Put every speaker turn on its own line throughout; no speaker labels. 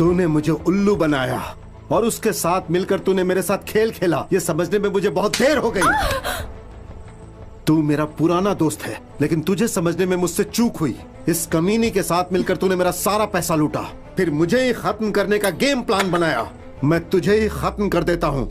तूने मुझे उल्लू बनाया और उसके साथ मिलकर तूने मेरे साथ खेल खेला। ये समझने में मुझे बहुत देर हो गई। तू मेरा पुराना दोस्त है, लेकिन तुझे समझने में मुझसे चूक हुई। इस कमीनी के साथ मिलकर तूने मेरा सारा पैसा लूटा, फिर मुझे ही खत्म करने का गेम प्लान बनाया। मैं तुझे ही खत्म कर देता हूं।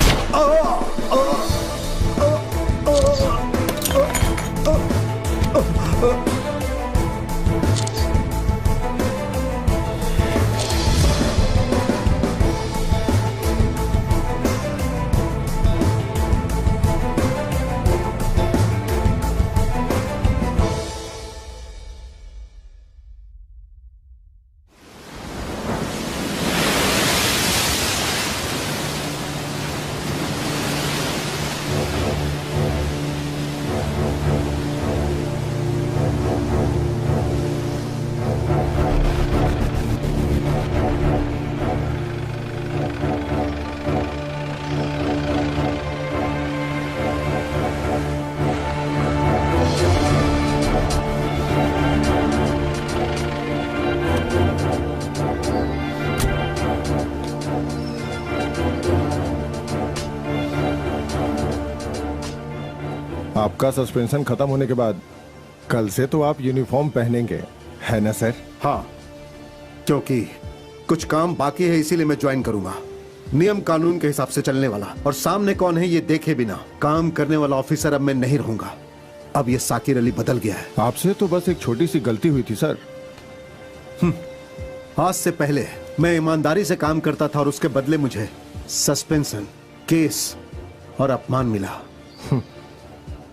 आपका सस्पेंशन खत्म होने के बाद कल से तो आप यूनिफॉर्म पहनेंगे, है ना सर?
हाँ, क्योंकि कुछ काम बाकी है, इसीलिए मैं ज्वाइन करूंगा। नियम कानून के हिसाब से चलने वाला और सामने कौन है ये देखे बिना काम करने वाला ऑफिसर अब मैं नहीं रहूंगा। अब ये साकिर अली बदल गया है।
आपसे तो बस एक छोटी सी गलती हुई थी सर।
आज से पहले मैं ईमानदारी से काम करता था और उसके बदले मुझे सस्पेंशन, केस और अपमान मिला।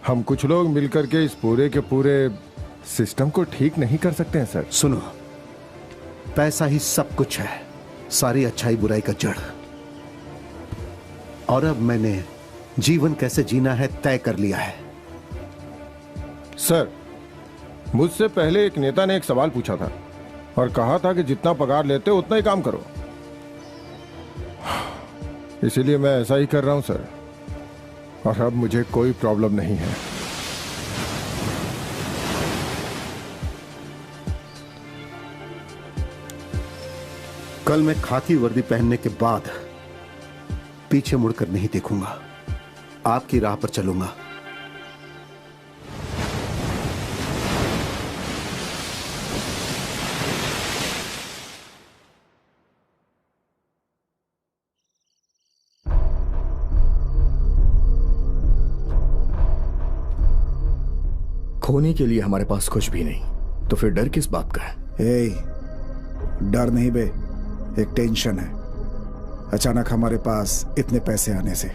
हम कुछ लोग मिलकर के इस पूरे के पूरे सिस्टम को ठीक नहीं कर सकते हैं सर।
सुनो, पैसा ही सब कुछ है, सारी अच्छाई बुराई का जड़। और अब मैंने जीवन कैसे जीना है तय कर लिया है।
सर, मुझसे पहले एक नेता ने एक सवाल पूछा था और कहा था कि जितना पगार लेते हो उतना ही काम करो। इसीलिए मैं ऐसा ही कर रहा हूं सर, और अब मुझे कोई प्रॉब्लम नहीं है।
कल मैं खाकी वर्दी पहनने के बाद पीछे मुड़कर नहीं देखूंगा, आपकी राह पर चलूंगा।
खोने के लिए हमारे पास कुछ भी नहीं, तो फिर डर किस बात का है?
डर नहीं बे, एक टेंशन है अचानक हमारे पास इतने पैसे आने से।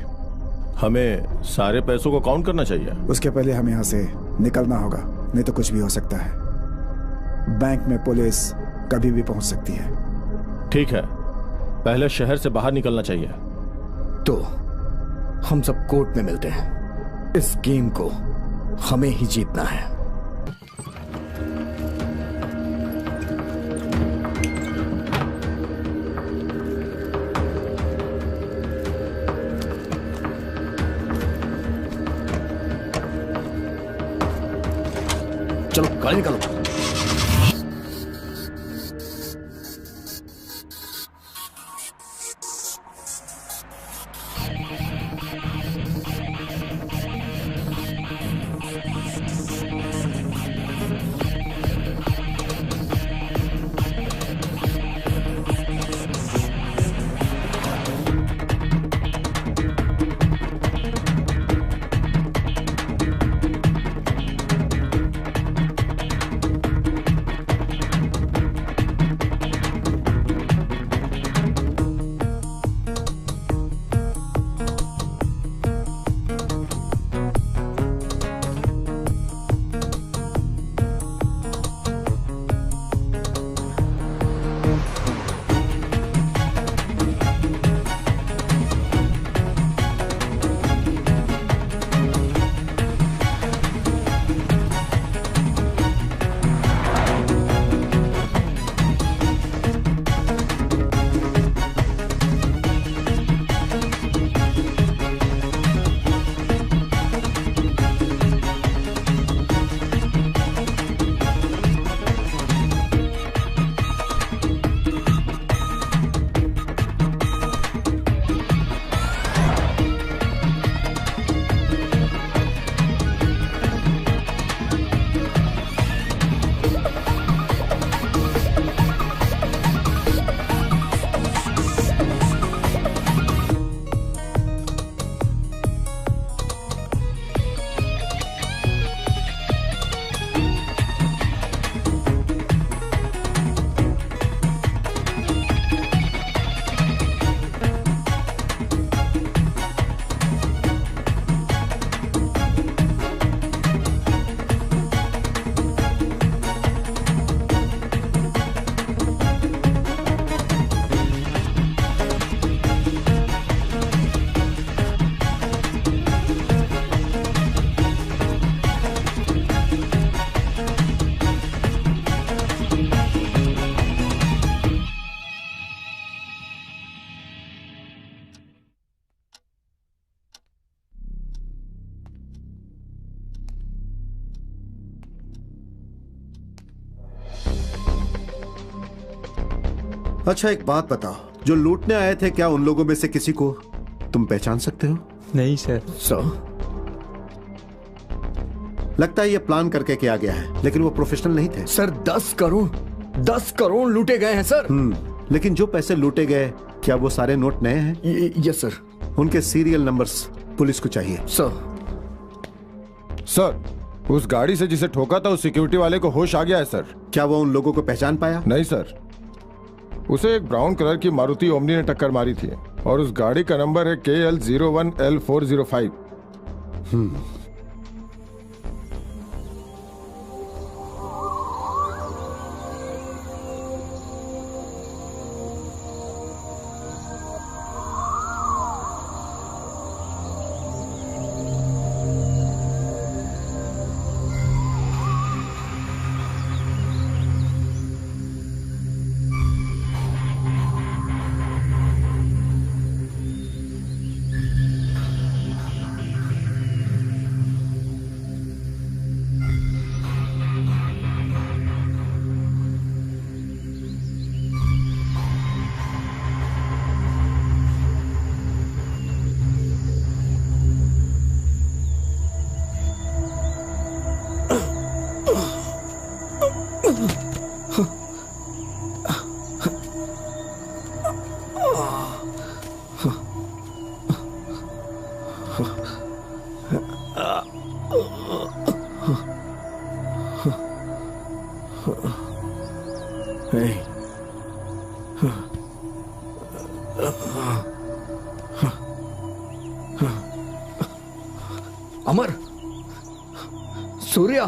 हमें सारे पैसों को काउंट करना चाहिए।
उसके पहले हमें यहाँ से निकलना होगा, नहीं तो कुछ भी हो सकता है। बैंक में पुलिस कभी भी पहुंच सकती है।
ठीक है, पहले शहर से बाहर निकलना चाहिए।
तो हम सब कोर्ट में मिलते हैं। इस गेम को हमें ही जीतना है। चलो गाड़ी निकालो।
अच्छा एक बात बताओ, जो लूटने आए थे क्या उन लोगों में से किसी को तुम पहचान सकते हो?
नहीं सर।
सर
लगता है ये प्लान करके किया गया है, लेकिन वो प्रोफेशनल नहीं थे।
सर 10 करोड़ लूटे गए हैं सर।
लेकिन जो पैसे लूटे गए क्या वो सारे नोट नए हैं?
Yes sir.
उनके सीरियल नंबर्स पुलिस को चाहिए।
सर उस गाड़ी से जिसे ठोका था उस सिक्योरिटी वाले को होश आ गया है सर।
क्या वो उन लोगों को पहचान पाया?
नहीं सर, उसे एक ब्राउन कलर की मारुति ओमनी ने टक्कर मारी थी और उस गाड़ी का नंबर है KL01L405।
अमर, सूर्या,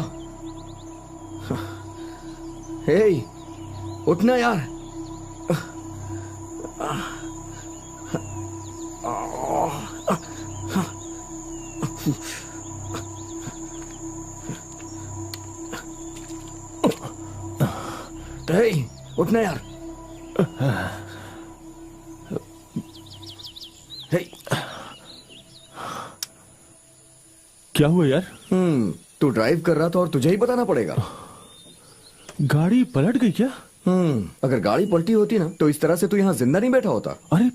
हे उठना यार। हे उठना यार। हे
क्या हुआ यार?
तू ड्राइव कर रहा था और तुझे ही बताना पड़ेगा।
गाड़ी पलट गई क्या?
अगर गाड़ी पलटी होती ना तो इस तरह से तू यहाँ जिंदा नहीं बैठा होता।
अरे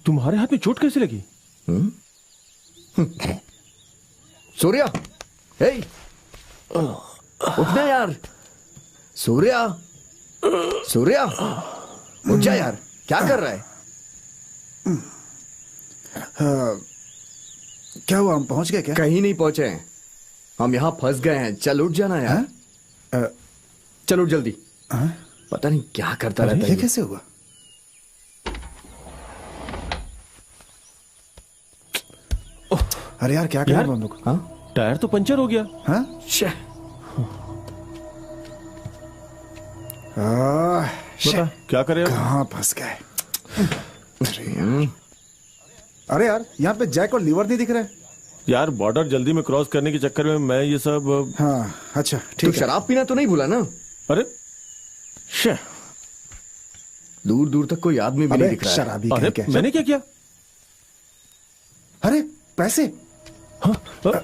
तुम्हारे हाथ में चोट कैसे लगी?
सूर्या, हे उठना यार। सूर्या, सूर्या उठ जा यार, क्या कर रहा है?
क्या हुआ, हम पहुंच गए क्या?
कहीं नहीं पहुंचे हैं, हम यहाँ फंस गए हैं। चल उठ जाना यार। चल उठ जल्दी। पता नहीं क्या करता रहता है
ये कैसे हुआ? अरे यार क्या करें हम लोग?
टायर तो पंचर हो गया।
हाँ?
बता क्या करें?
कहाँ फंस गए? अरे यार यहाँ पे जैक और लीवर नहीं दिख रहे।
यार बॉर्डर जल्दी में क्रॉस करने के चक्कर में मैं ये सब।
हाँ अच्छा
तू
ठीक है।
शराब पीना तो नहीं भूला ना?
अरे
दूर दूर तक कोई आदमी भी नहीं दिख रहा है।
शराबी
अरे
क्या?
मैंने क्या किया?
अरे पैसे।
अरे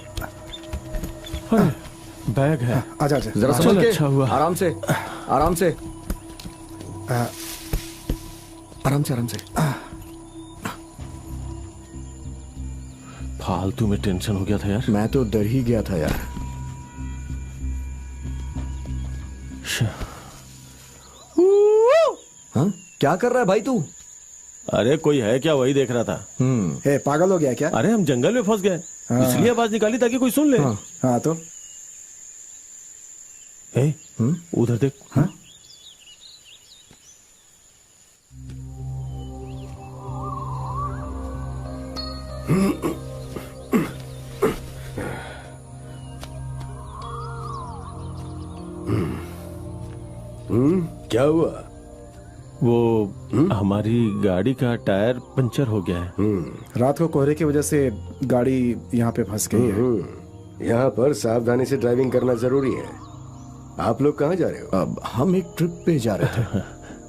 बैग है।
आजा आजा
जरा
चल,
संभल के।
अच्छा हुआ।
आराम से आराम से आराम से आराम से।
फालतू में टेंशन हो गया था यार।
मैं तो डर ही गया था यार। हाँ क्या कर रहा है भाई तू?
अरे कोई है क्या, वही देख रहा था।
हे पागल हो गया क्या?
अरे हम जंगल में फंस गए, इसलिए आवाज निकाली ताकि कोई सुन ले।
हाँ तो
उधर देख।
हाँ?
क्या हुआ?
वो हमारी गाड़ी का टायर पंचर हो गया है।
रात को कोहरे की वजह से गाड़ी यहाँ पे फंस गई है।
यहाँ पर सावधानी से ड्राइविंग करना जरूरी है। आप लोग कहाँ जा रहे हो?
अब हम एक ट्रिप पे जा रहे थे।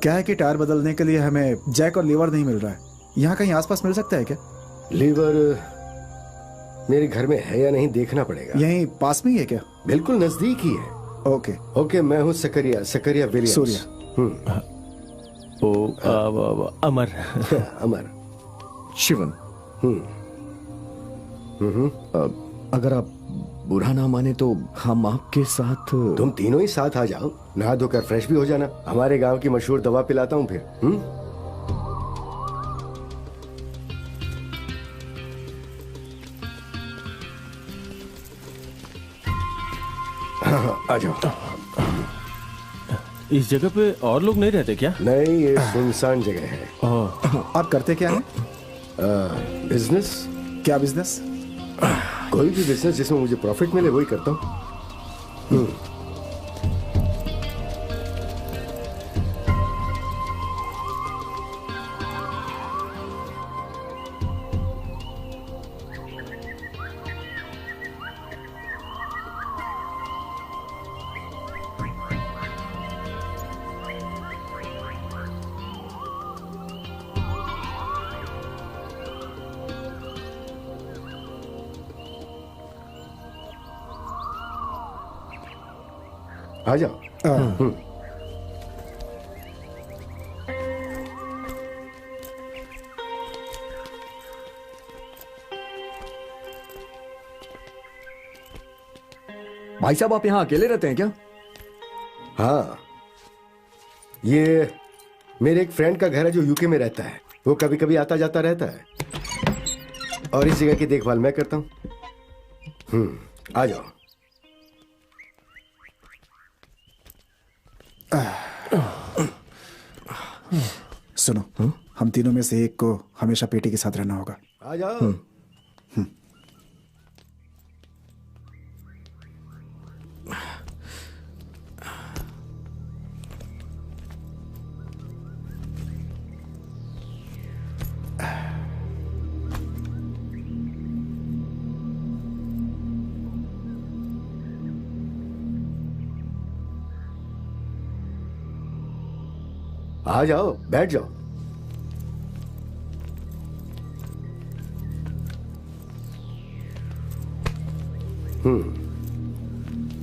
क्या है कि टायर बदलने के लिए हमें जैक और लीवर नहीं मिल रहा है। यहाँ कहीं आसपास मिल सकता है क्या?
लीवर मेरे घर में है या नहीं देखना पड़ेगा।
यहीं पास में ही है क्या?
बिल्कुल नजदीक ही है।
ओके
ओके, मैं हूँ सकरिया विलियम्स।
सूर्या।
अमर।
अमर।
शिवन। अगर आप बुरा ना माने तो हम आपके साथ।
तुम तीनों ही साथ आ जाओ, नहा धोकर फ्रेश भी हो जाना। हमारे गांव की मशहूर दवा पिलाता हूँ फिर। हाँ, आ जाओ।
इस जगह पे और लोग नहीं रहते क्या?
नहीं, ये सुनसान जगह है।
आप करते क्या हैं?
बिजनेस।
क्या बिजनेस?
कोई भी बिजनेस जिसमें मुझे प्रॉफिट मिले वही करता हूँ। आ जाओ।
भाई साहब, आप यहाँ अकेले रहते हैं क्या?
हाँ, ये मेरे एक फ्रेंड का घर है जो यूके में रहता है। वो कभी कभी आता जाता रहता है और इस जगह की देखभाल मैं करता हूँ। आ जाओ।
सुनो, हम तीनों में से एक को हमेशा पेटी के साथ रहना होगा।
आ जाओ। आ जाओ, बैठ जाओ।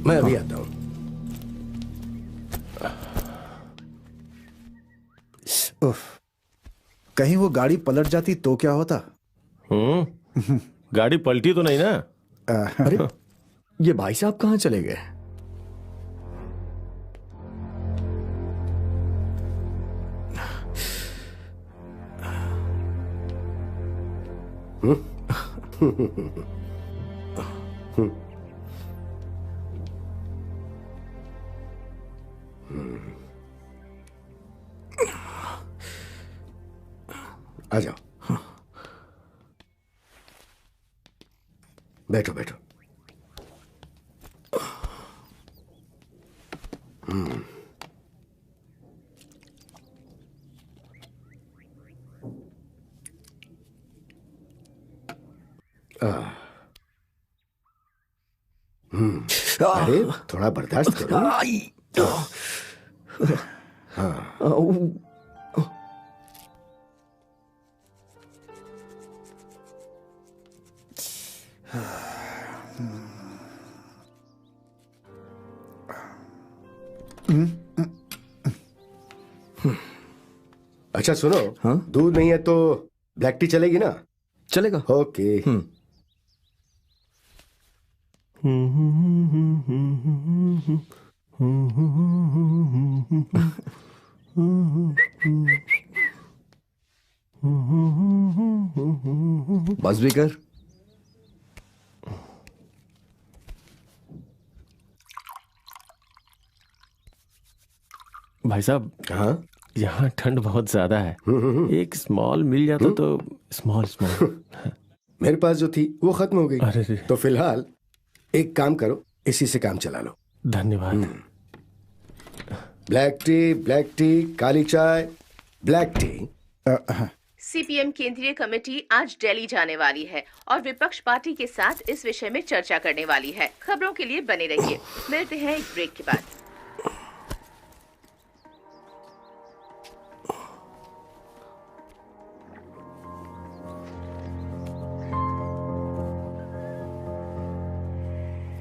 मैं अभी आता हूं।
उफ, कहीं वो गाड़ी पलट जाती तो क्या होता?
गाड़ी पलटी तो नहीं ना?
अरे, ये भाई साहब कहाँ चले गए?
आ जाओ। बैठो बैठो। अरे थोड़ा बर्दाश्त करो। अच्छा सुनो, दूध नहीं है तो ब्लैक टी चलेगी ना?
चलेगा।
ओके।
बस भी कर।
भाई साहब,
हाँ,
यहाँ ठंड बहुत ज्यादा है। एक स्मॉल मिल जाता तो। Small small.
मेरे पास जो थी वो खत्म हो गई।
अरे रे।
तो फिलहाल एक काम करो, इसी से काम चला लो।
धन्यवाद।
ब्लैक टी, काली चाय, ब्लैक टी।
सीपीएम केंद्रीय कमेटी आज दिल्ली जाने वाली है और विपक्ष पार्टी के साथ इस विषय में चर्चा करने वाली है। खबरों के लिए बने रहिए। मिलते हैं एक ब्रेक के बाद।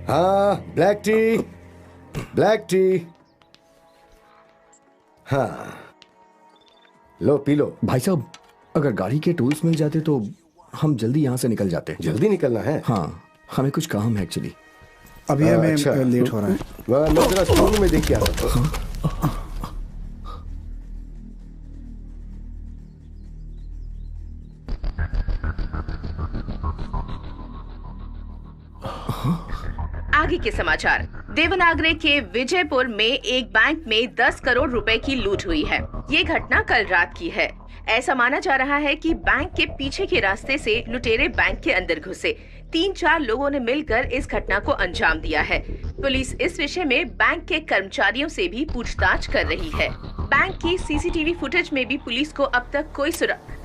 हाँ, ब्लैक टी। हाँ, लो पी लो।
भाई साहब, अगर गाड़ी के टूल्स मिल जाते तो हम जल्दी यहाँ से निकल जाते।
जल्दी निकलना है?
हाँ, हमें कुछ काम है एक्चुअली।
अभी हमें
अच्छा।
लेट हो रहा है।
मैं जरा स्टोर में देख के आता हूँ।
आगे के समाचार। देवनागरी के विजयपुर में एक बैंक में 10 करोड़ रुपए की लूट हुई है। ये घटना कल रात की है। ऐसा माना जा रहा है कि बैंक के पीछे के रास्ते से लुटेरे बैंक के अंदर घुसे। 3-4 लोगों ने मिलकर इस घटना को अंजाम दिया है। पुलिस इस विषय में बैंक के कर्मचारियों से भी पूछताछ कर रही है। बैंक की सीसीटीवी फुटेज में भी पुलिस को अब तक कोई सुराग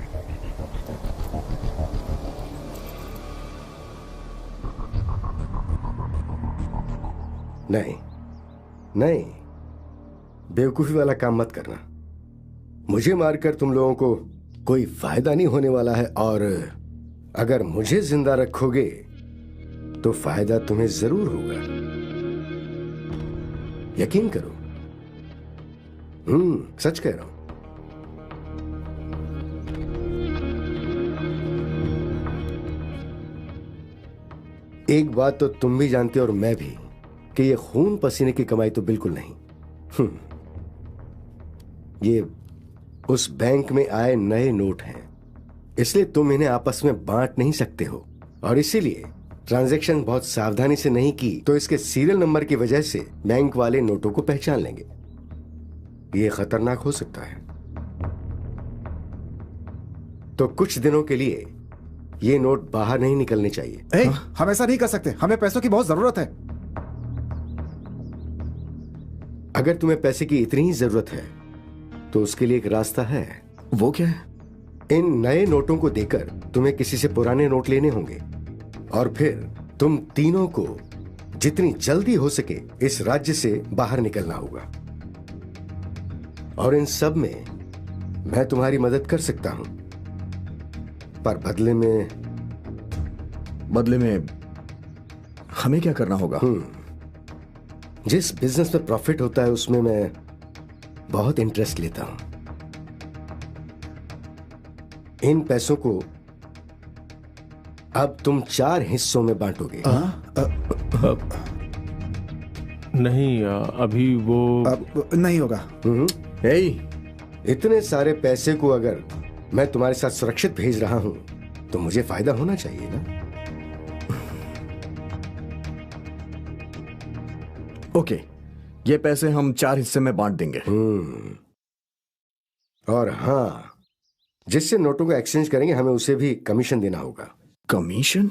नहीं नहीं, बेवकूफी वाला काम मत करना। मुझे मारकर तुम लोगों को कोई फायदा नहीं होने वाला है, और अगर मुझे जिंदा रखोगे तो फायदा तुम्हें जरूर होगा। यकीन करो, सच कह रहा हूं। एक बात तो तुम भी जानते हो और मैं भी, कि ये खून पसीने की कमाई तो बिल्कुल नहीं। ये उस बैंक में आए नए नोट हैं, इसलिए तुम इन्हें आपस में बांट नहीं सकते हो, और इसीलिए ट्रांजैक्शन बहुत सावधानी से नहीं की तो इसके सीरियल नंबर की वजह से बैंक वाले नोटों को पहचान लेंगे। ये खतरनाक हो सकता है। तो कुछ दिनों के लिए ये नोट बाहर नहीं निकलने चाहिए।
हम ऐसा नहीं कर सकते, हमें पैसों की बहुत जरूरत है।
अगर तुम्हें पैसे की इतनी ही जरूरत है तो उसके लिए एक रास्ता है।
वो क्या है?
इन नए नोटों को देकर तुम्हें किसी से पुराने नोट लेने होंगे, और फिर तुम तीनों को जितनी जल्दी हो सके इस राज्य से बाहर निकलना होगा। और इन सब में मैं तुम्हारी मदद कर सकता हूं, पर बदले में
हमें क्या करना होगा?
जिस बिजनेस में प्रॉफिट होता है उसमें मैं बहुत इंटरेस्ट लेता हूं। इन पैसों को अब तुम 4 हिस्सों में बांटोगे।
नहीं, अभी वो
नहीं होगा।
इतने सारे पैसे को अगर मैं तुम्हारे साथ सुरक्षित भेज रहा हूं तो मुझे फायदा होना चाहिए ना।
ओके, ये पैसे हम 4 हिस्से में बांट देंगे।
और हाँ, जिससे नोटों को एक्सचेंज करेंगे हमें उसे भी कमीशन देना होगा।
कमीशन?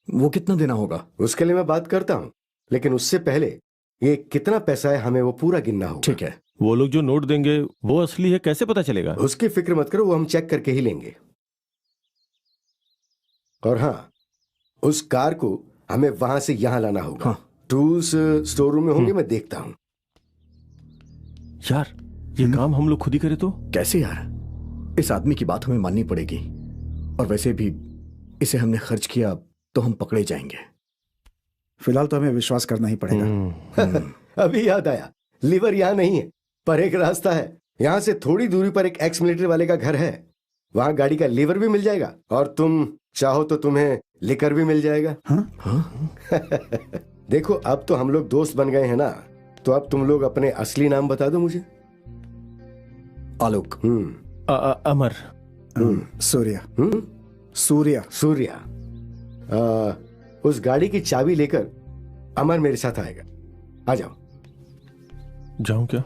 वो कितना देना होगा?
उसके लिए मैं बात करता हूं, लेकिन उससे पहले ये कितना पैसा है हमें वो पूरा गिनना होगा।
ठीक है।
वो लोग जो नोट देंगे वो असली है, कैसे पता चलेगा?
उसकी फिक्र मत करो, वो हम चेक करके ही लेंगे। और हाँ, उस कार को हमें वहां से यहां लाना होगा।
हाँ।
टूल्स स्टोर रूम में होंगे, मैं देखता हूं।
यार, ये काम हम लोग खुद ही करें तो?
कैसे यार? इस आदमी की बात हमें माननी पड़ेगी, और वैसे भी इसे हमने खर्च किया तो हम पकड़े जाएंगे।
फिलहाल तो हमें विश्वास करना ही पड़ेगा।
अभी याद आया, लीवर यहाँ नहीं है, पर एक रास्ता है। यहाँ से थोड़ी दूरी पर एक एक्स मिलिट्री वाले का घर है, वहां गाड़ी का लीवर भी मिल जाएगा, और तुम चाहो तो तुम्हें लिकर भी मिल जाएगा। देखो, अब तो हम लोग दोस्त बन गए हैं ना, तो अब तुम लोग अपने असली नाम बता दो मुझे।
आलोक।
अमर।
सूर्या। सूर्या।
सूर्या। उस गाड़ी की चाबी लेकर अमर मेरे साथ आएगा। आ जाओ।
जाऊं क्या?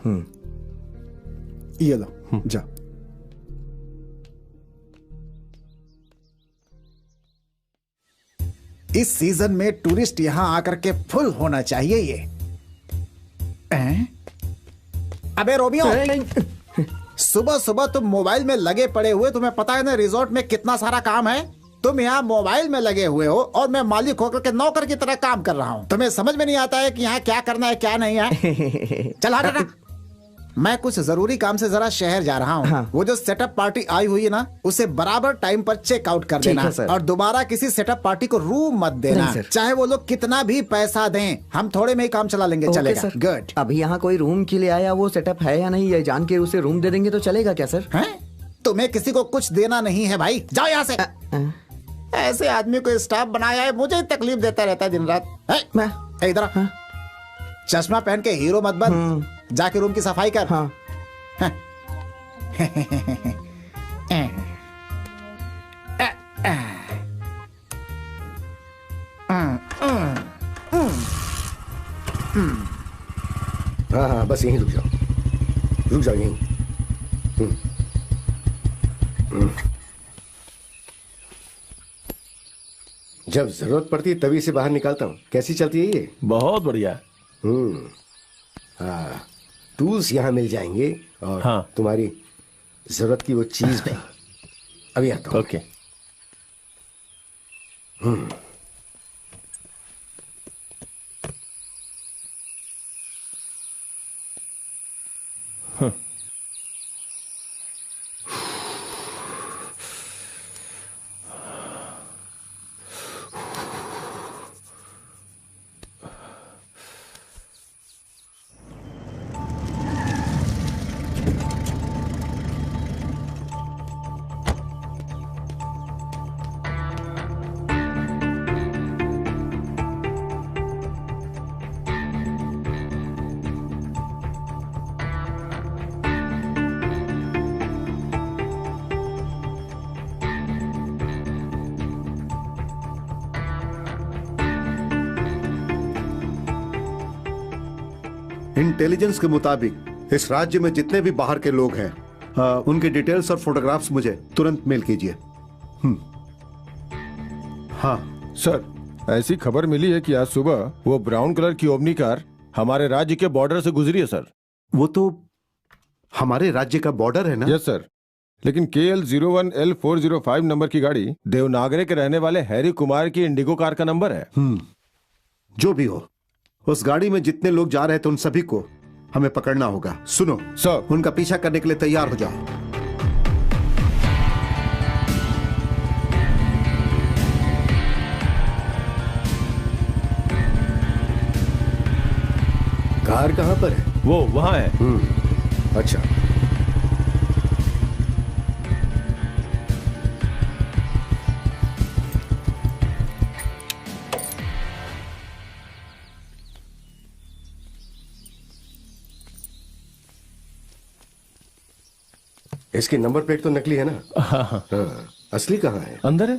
ये लो, जाओ। इस सीजन में टूरिस्ट यहां आकर के फुल होना चाहिए ये। अबे रोमियो, सुबह सुबह तुम मोबाइल में लगे पड़े हुए, तुम्हें पता है ना रिजॉर्ट में कितना सारा काम है। तुम यहाँ मोबाइल में लगे हुए हो और मैं मालिक होकर के नौकर की तरह काम कर रहा हूँ। तुम्हें समझ में नहीं आता है कि यहाँ क्या करना है क्या नहीं है। चल हट। मैं कुछ जरूरी काम से जरा शहर जा रहा हूँ।
हाँ।
वो जो सेटअप पार्टी आई हुई है ना, उसे बराबर टाइम पर चेकआउट कर
ठीक
देना
है, सर।
और दोबारा किसी सेटअप पार्टी को रूम मत देना।
नहीं, सर।
चाहे वो लोग कितना भी पैसा दें, हम थोड़े में ही काम चला लेंगे।
ओके,
चलेगा?
सर।
गुड।
अभी यहाँ कोई रूम के लिए आया, वो सेटअप है या नहीं ये जान के उसे रूम दे देंगे तो चलेगा क्या सर?
हैं? तुम्हें किसी को कुछ देना नहीं है भाई, जाओ यहाँ से। ऐसे आदमी को स्टाफ बनाया है, मुझे ही तकलीफ देता रहता है दिन रात।
मैं
ए, इधर आ। चश्मा पहन के हीरो मत बन, जाके रूम की सफाई कर।
हाँ
हाँ हाँ, बस यहीं रुक जाओ, रुक जाओ यहीं। जब जरूरत पड़ती है तभी से बाहर निकालता हूँ। कैसी चलती है ये?
बहुत बढ़िया।
हाँ, टूल्स यहाँ मिल जाएंगे और
हाँ।
तुम्हारी जरूरत की वो चीज भी। अभी आता हूँ।
ओके।
इंटेलिजेंस के मुताबिक इस राज्य में जितने भी बाहर के लोग हैं, उनके डिटेल्स और फोटोग्राफ्स मुझे तुरंत मेल कीजिए। हाँ
सर, ऐसी खबर मिली है कि आज सुबह वो ब्राउन कलर की ओमनी कार हमारे राज्य के बॉर्डर से गुजरी है सर।
वो तो हमारे राज्य का बॉर्डर है ना?
यस सर, लेकिन KL01L405 नंबर की गाड़ी देवनागरे के रहने वाले हैरी कुमार की इंडिगो कार का नंबर है।
जो भी हो, उस गाड़ी में जितने लोग जा रहे थे उन सभी को हमें पकड़ना होगा। सुनो
सर,
उनका पीछा करने के लिए तैयार हो जाओ।
कार कहाँ पर है?
वो वहां है।
अच्छा। इसकी नंबर प्लेट तो नकली है ना? हाँ, असली कहाँ है?
अंदर है।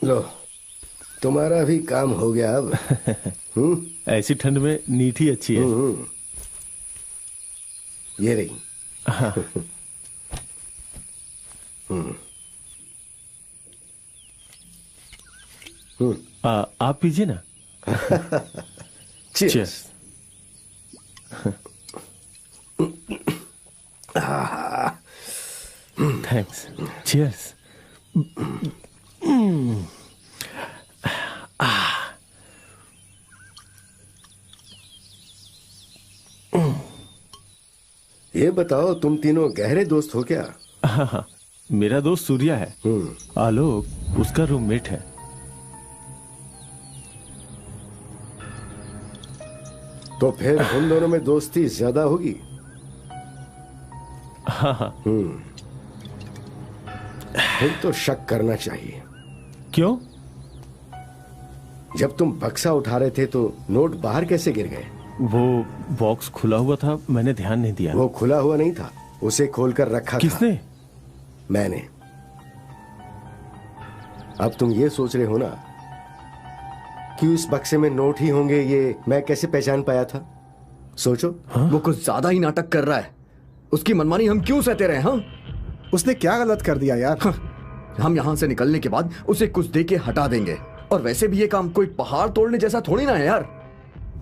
लो, तुम्हारा भी काम हो गया अब।
ऐसी ठंड में नीठी अच्छी है।
ये रही।
आप पीजिए ना।
Cheers.
थैंक्स। चीयर्स।
ये बताओ, तुम तीनों गहरे दोस्त हो क्या?
हाँ, मेरा दोस्त सूर्या है। आलोक उसका रूममेट है।
तो फिर उन दोनों में दोस्ती ज्यादा होगी।
हाँ।
फिर तो शक करना चाहिए।
क्यों?
जब तुम बक्सा उठा रहे थे तो नोट बाहर कैसे गिर गए?
वो बॉक्स खुला हुआ था, मैंने ध्यान नहीं दिया।
वो खुला हुआ नहीं था, उसे खोलकर रखा
किसने?
था। मैंने। अब तुम ये सोच रहे हो ना कि उस बक्से में नोट ही होंगे, ये मैं कैसे पहचान पाया था? सोचो।
वो कुछ ज्यादा ही नाटक कर रहा है। उसकी मनमानी हम क्यों सहते रहे? हाँ,
उसने क्या गलत कर दिया यार?
हम यहाँ से निकलने के बाद उसे कुछ दे के हटा देंगे। और वैसे भी ये काम कोई पहाड़ तोड़ने जैसा थोड़ी ना है यार।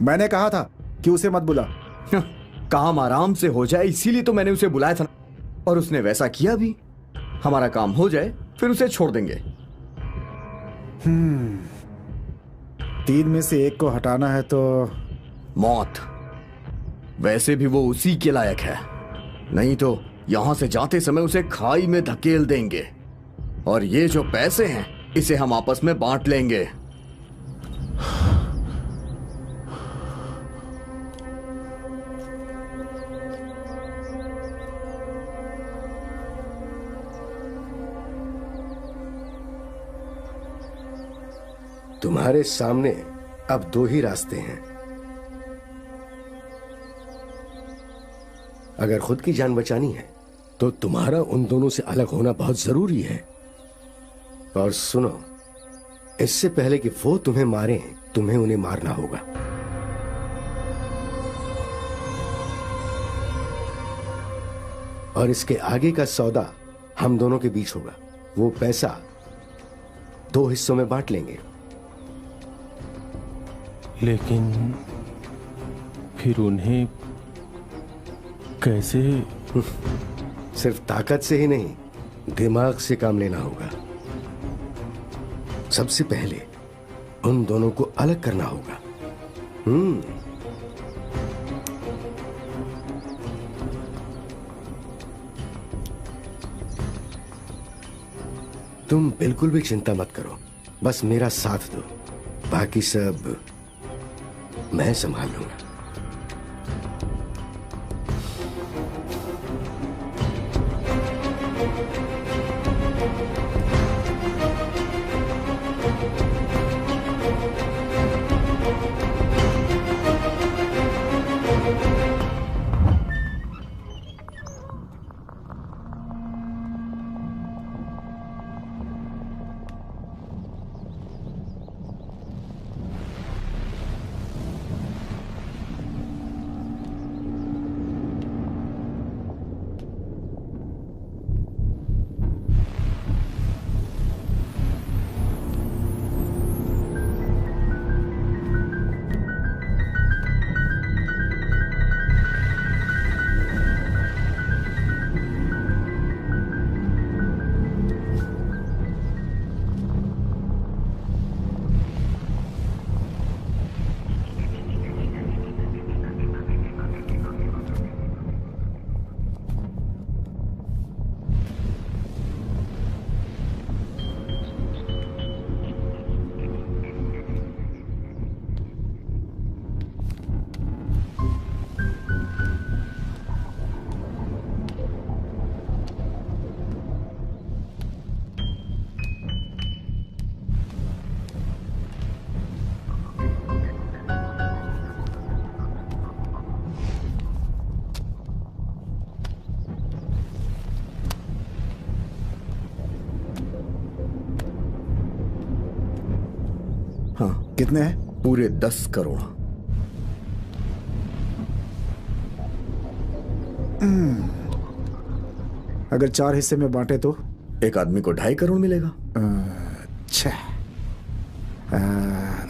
मैंने कहा था कि उसे मत बुला।
काम आराम से हो जाए इसीलिए तो मैंने उसे बुलाया था, और उसने वैसा किया भी। हमारा काम हो जाए फिर उसे छोड़ देंगे।
3 में से 1 को हटाना है तो
मौत। वैसे भी वो उसी के लायक है, नहीं तो यहां से जाते समय उसे खाई में धकेल देंगे। और ये जो पैसे हैं इसे हम आपस में बांट लेंगे।
तुम्हारे सामने अब दो ही रास्ते हैं। अगर खुद की जान बचानी है तो तुम्हारा उन दोनों से अलग होना बहुत जरूरी है। और सुनो, इससे पहले कि वो तुम्हें मारें, तुम्हें उन्हें मारना होगा। और इसके आगे का सौदा हम दोनों के बीच होगा। वो पैसा 2 हिस्सों में बांट लेंगे।
लेकिन फिर उन्हें कैसे?
सिर्फ ताकत से ही नहीं, दिमाग से काम लेना होगा। सबसे पहले उन दोनों को अलग करना होगा। तुम बिल्कुल भी चिंता मत करो, बस मेरा साथ दो, बाकी सब मैं संभाल लूंगा।
कितने हैं?
पूरे 10 करोड़।
अगर 4 हिस्से में बांटे तो
एक आदमी को 2.5 करोड़ मिलेगा।
अच्छा,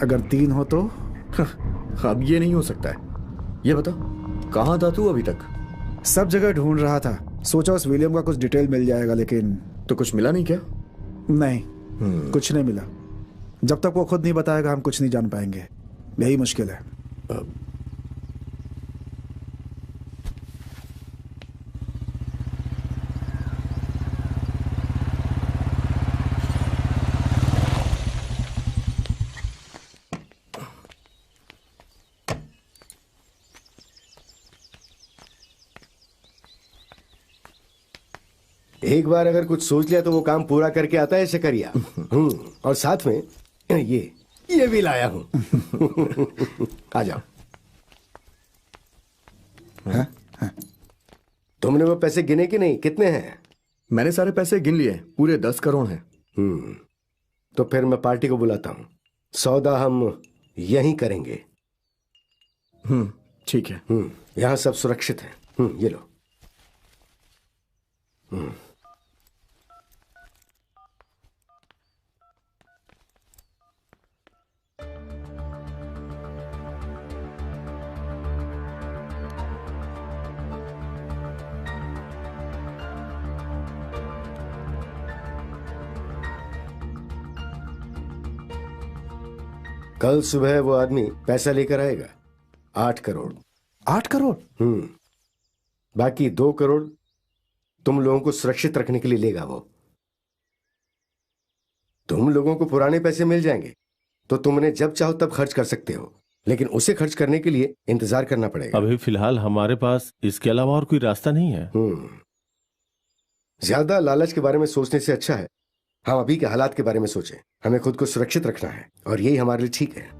अगर 3 हो तो?
अब ये नहीं हो सकता है। ये बता, कहाँ था तू अभी तक?
सब जगह ढूंढ रहा था, सोचा उस विलियम का कुछ डिटेल मिल जाएगा, लेकिन
तो कुछ मिला नहीं क्या?
नहीं, कुछ नहीं मिला। जब तक वो खुद नहीं बताएगा हम कुछ नहीं जान पाएंगे, यही मुश्किल है।
एक बार अगर कुछ सोच लिया तो वो काम पूरा करके आता है शकरिया। और साथ में ये भी लाया हूं। आ जाओ। तुमने वो पैसे गिने कि नहीं? कितने हैं?
मैंने सारे पैसे गिन लिए, पूरे 10 करोड़ हैं।
तो फिर मैं पार्टी को बुलाता हूं, सौदा हम यहीं करेंगे।
ठीक है।
यहां सब सुरक्षित है। ये लो। कल सुबह वो आदमी पैसा लेकर आएगा। 8 करोड़।
8 करोड़?
बाकी 2 करोड़ तुम लोगों को सुरक्षित रखने के लिए लेगा वो। तुम लोगों को पुराने पैसे मिल जाएंगे तो तुम उन्हें जब चाहो तब खर्च कर सकते हो, लेकिन उसे खर्च करने के लिए इंतजार करना पड़ेगा।
अभी फिलहाल हमारे पास इसके अलावा और कोई रास्ता नहीं है।
ज्यादा लालच के बारे में सोचने से अच्छा है हम अभी के हालात के बारे में सोचें। हमें खुद को सुरक्षित रखना है और यही हमारे लिए ठीक है।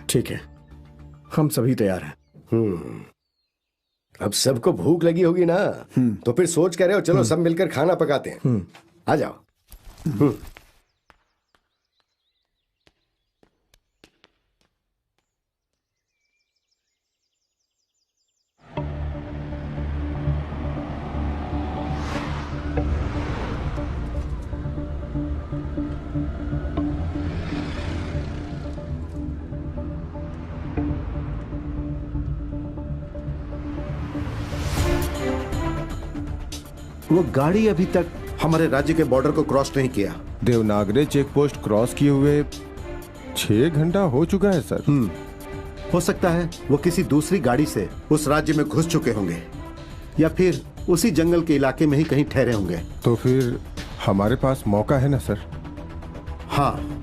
ठीक है, हम सभी तैयार हैं।
अब सबको भूख लगी होगी ना, तो फिर सोच कह रहे हो चलो सब मिलकर खाना पकाते हैं। आ जाओ।
वो गाड़ी अभी तक हमारे राज्य के बॉर्डर को क्रॉस नहीं किया।
देवनागरी चेक पोस्ट क्रॉस किए हुए 6 घंटा हो चुका है सर।
हो सकता है वो किसी दूसरी गाड़ी से उस राज्य में घुस चुके होंगे या फिर उसी जंगल के इलाके में ही कहीं ठहरे होंगे।
तो फिर हमारे पास मौका है ना सर?
हाँ,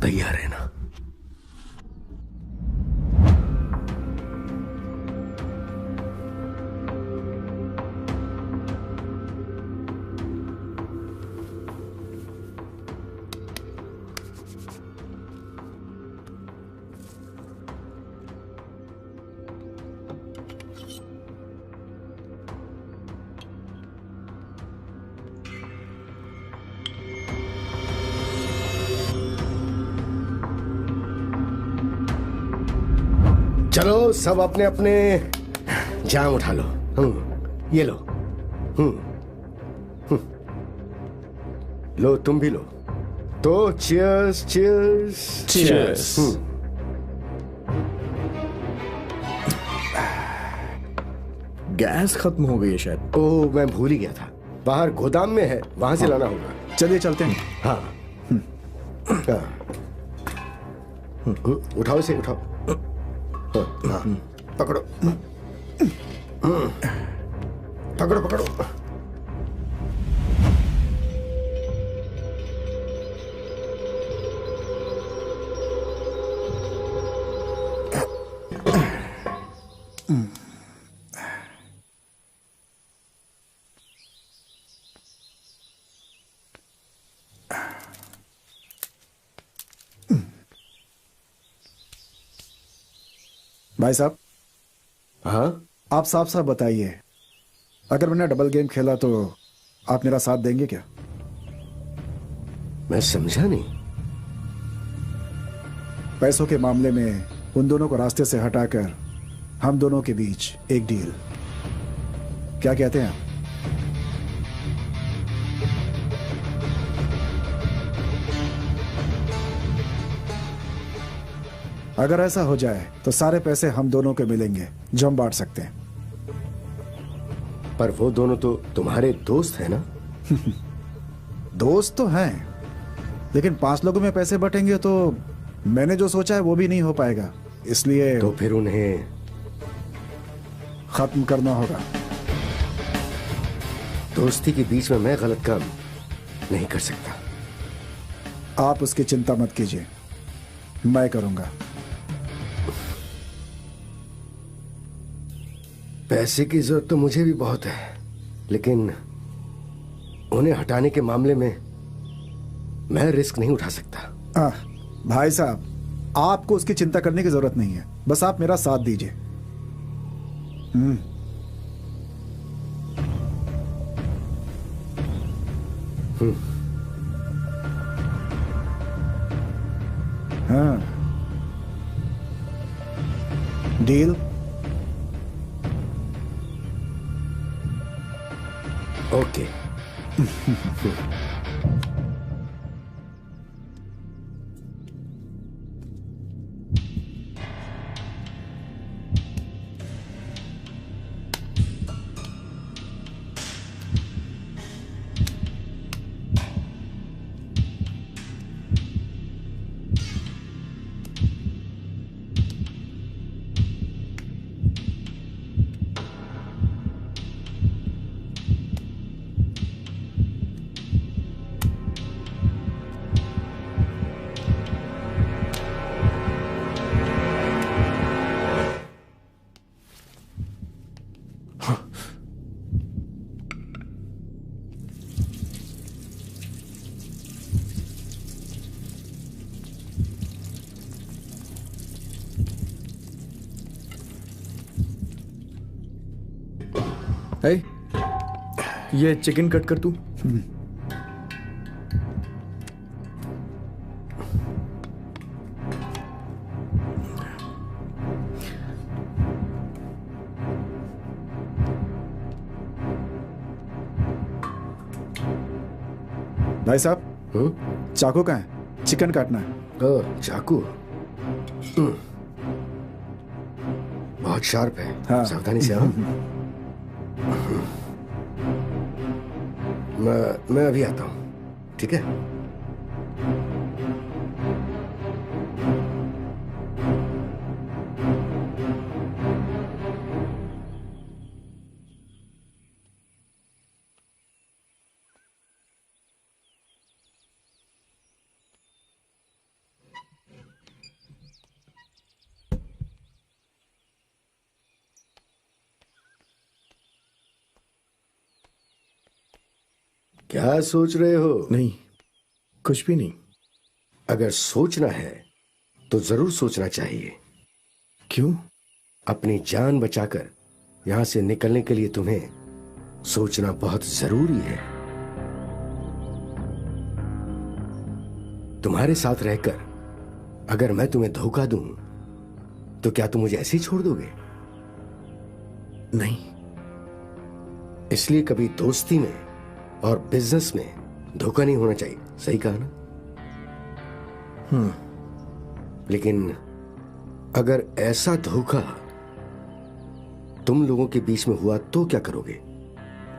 तैयार है ना? चलो सब अपने अपने जाम उठा लो। ये लो। लो तुम भी लो। तो चीयर्स चीयर्स
चीयर्स।
गैस खत्म हो गई है शायद।
ओह, मैं भूल ही गया था। बाहर गोदाम में है, वहां से लाना होगा।
चलिए चलते हैं।
हाँ। उठाओ इसे, उठाओ। हाँ, पकड़ो। पकड़ो पकड़ो।
भाई साहब।
हाँ,
आप साफ साफ बताइए, अगर मैंने डबल गेम खेला तो आप मेरा साथ देंगे क्या?
मैं समझा नहीं।
पैसों के मामले में उन दोनों को रास्ते से हटाकर हम दोनों के बीच एक डील, क्या कहते हैं आप? अगर ऐसा हो जाए तो सारे पैसे हम दोनों के मिलेंगे जो हम बांट सकते हैं।
पर वो दोनों तो तुम्हारे दोस्त हैं ना?
दोस्त तो हैं, लेकिन 5 लोगों में पैसे बटेंगे तो मैंने जो सोचा है वो भी नहीं हो पाएगा, इसलिए
तो फिर उन्हें
खत्म करना होगा।
दोस्ती के बीच में मैं गलत काम नहीं कर सकता।
आप उसकी चिंता मत कीजिए, मैं करूंगा।
पैसे की जरूरत तो मुझे भी बहुत है, लेकिन उन्हें हटाने के मामले में मैं रिस्क नहीं उठा सकता।
भाई साहब, आपको उसकी चिंता करने की जरूरत नहीं है, बस आप मेरा साथ दीजिए। हाँ, डील।
ओके।
है ये चिकन कट कर तू।
भाई साहब, चाकू कहाँ है? चिकन काटना है।
चाकू बहुत शार्प है।
हाँ।
सावधानी से आओ। मैं अभी आता हूँ, ठीक है? क्या सोच रहे हो?
नहीं, कुछ भी नहीं।
अगर सोचना है तो जरूर सोचना चाहिए।
क्यों?
अपनी जान बचाकर यहां से निकलने के लिए तुम्हें सोचना बहुत जरूरी है। तुम्हारे साथ रहकर अगर मैं तुम्हें धोखा दूं तो क्या तुम मुझे ऐसे ही छोड़ दोगे?
नहीं।
इसलिए कभी दोस्ती में और बिजनेस में धोखा नहीं होना चाहिए। सही कहा ना? लेकिन अगर ऐसा धोखा तुम लोगों के बीच में हुआ तो क्या करोगे?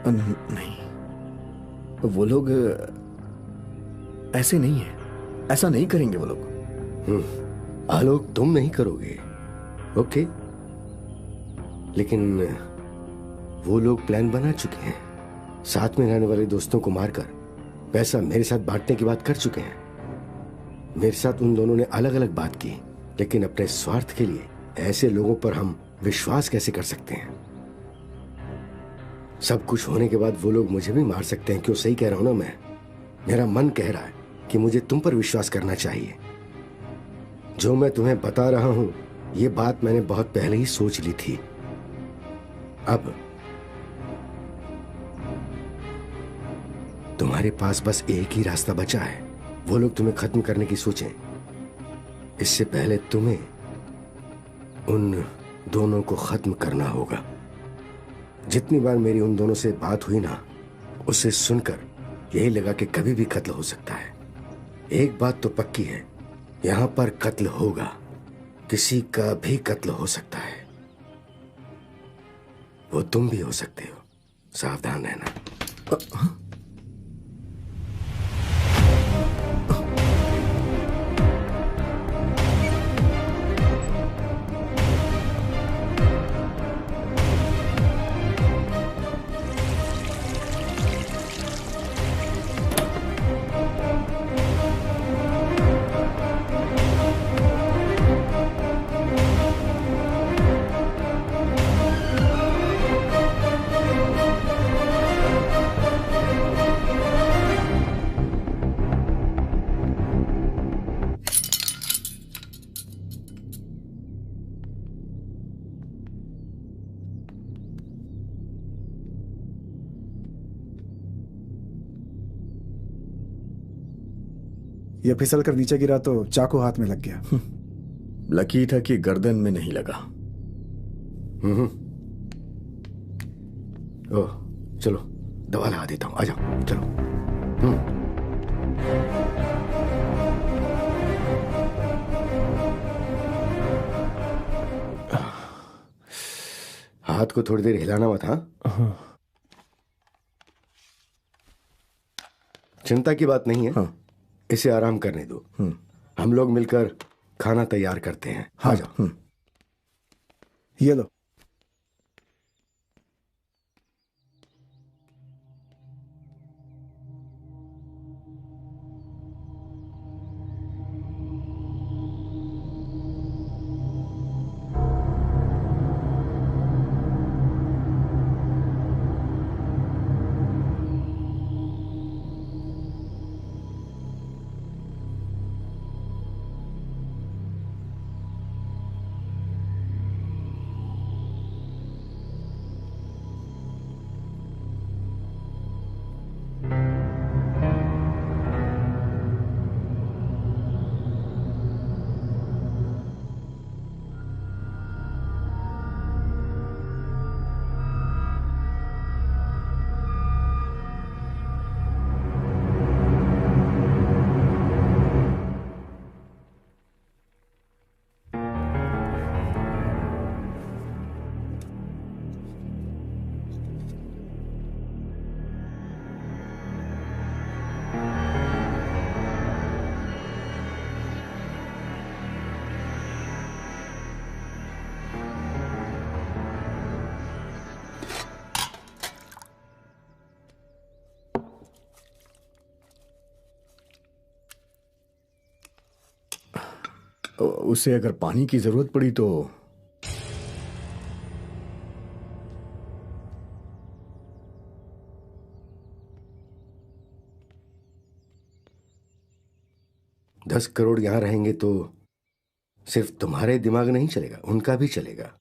नहीं, वो लोग ऐसे नहीं है। ऐसा नहीं करेंगे वो लोग।
आलोक, तुम नहीं करोगे, ओके, लेकिन वो लोग प्लान बना चुके हैं। साथ में रहने वाले दोस्तों को मारकर पैसा मेरे साथ बांटने की बात कर चुके हैं। मेरे साथ उन दोनों ने अलग अलग बात की, लेकिन अपने स्वार्थ के लिए ऐसे लोगों पर हम विश्वास कैसे कर सकते हैं? सब कुछ होने के बाद वो लोग मुझे भी मार सकते हैं। क्यों? सही कह रहा हूं ना मैं? मेरा मन कह रहा है कि मुझे तुम पर विश्वास करना चाहिए। जो मैं तुम्हें बता रहा हूं ये बात मैंने बहुत पहले ही सोच ली थी। अब तुम्हारे पास बस एक ही रास्ता बचा है। वो लोग तुम्हें खत्म करने की सोचें, इससे पहले तुम्हें उन दोनों को खत्म करना होगा। जितनी बार मेरी उन दोनों से बात हुई ना, उसे सुनकर यही लगा कि कभी भी कत्ल हो सकता है। एक बात तो पक्की है, यहां पर कत्ल होगा। किसी का भी कत्ल हो सकता है। वो तुम भी हो सकते हो। सावधान रहना।
ये फिसल कर नीचे गिरा तो चाकू हाथ में लग गया।
लकी था कि गर्दन में नहीं लगा।
ओह, चलो दवा लगा देता हूँ, आ जाओ चलो। हाथ को थोड़ी देर हिलाना मत। हाँ, चिंता की बात नहीं है। हाँ। इसे आराम करने दो। हम लोग मिलकर खाना तैयार करते हैं। हाँ, आ जाओ।
ये लो।
उसे अगर पानी की जरूरत पड़ी तो
$10 करोड़ यहां रहेंगे तो सिर्फ तुम्हारे दिमाग नहीं चलेगा, उनका भी चलेगा।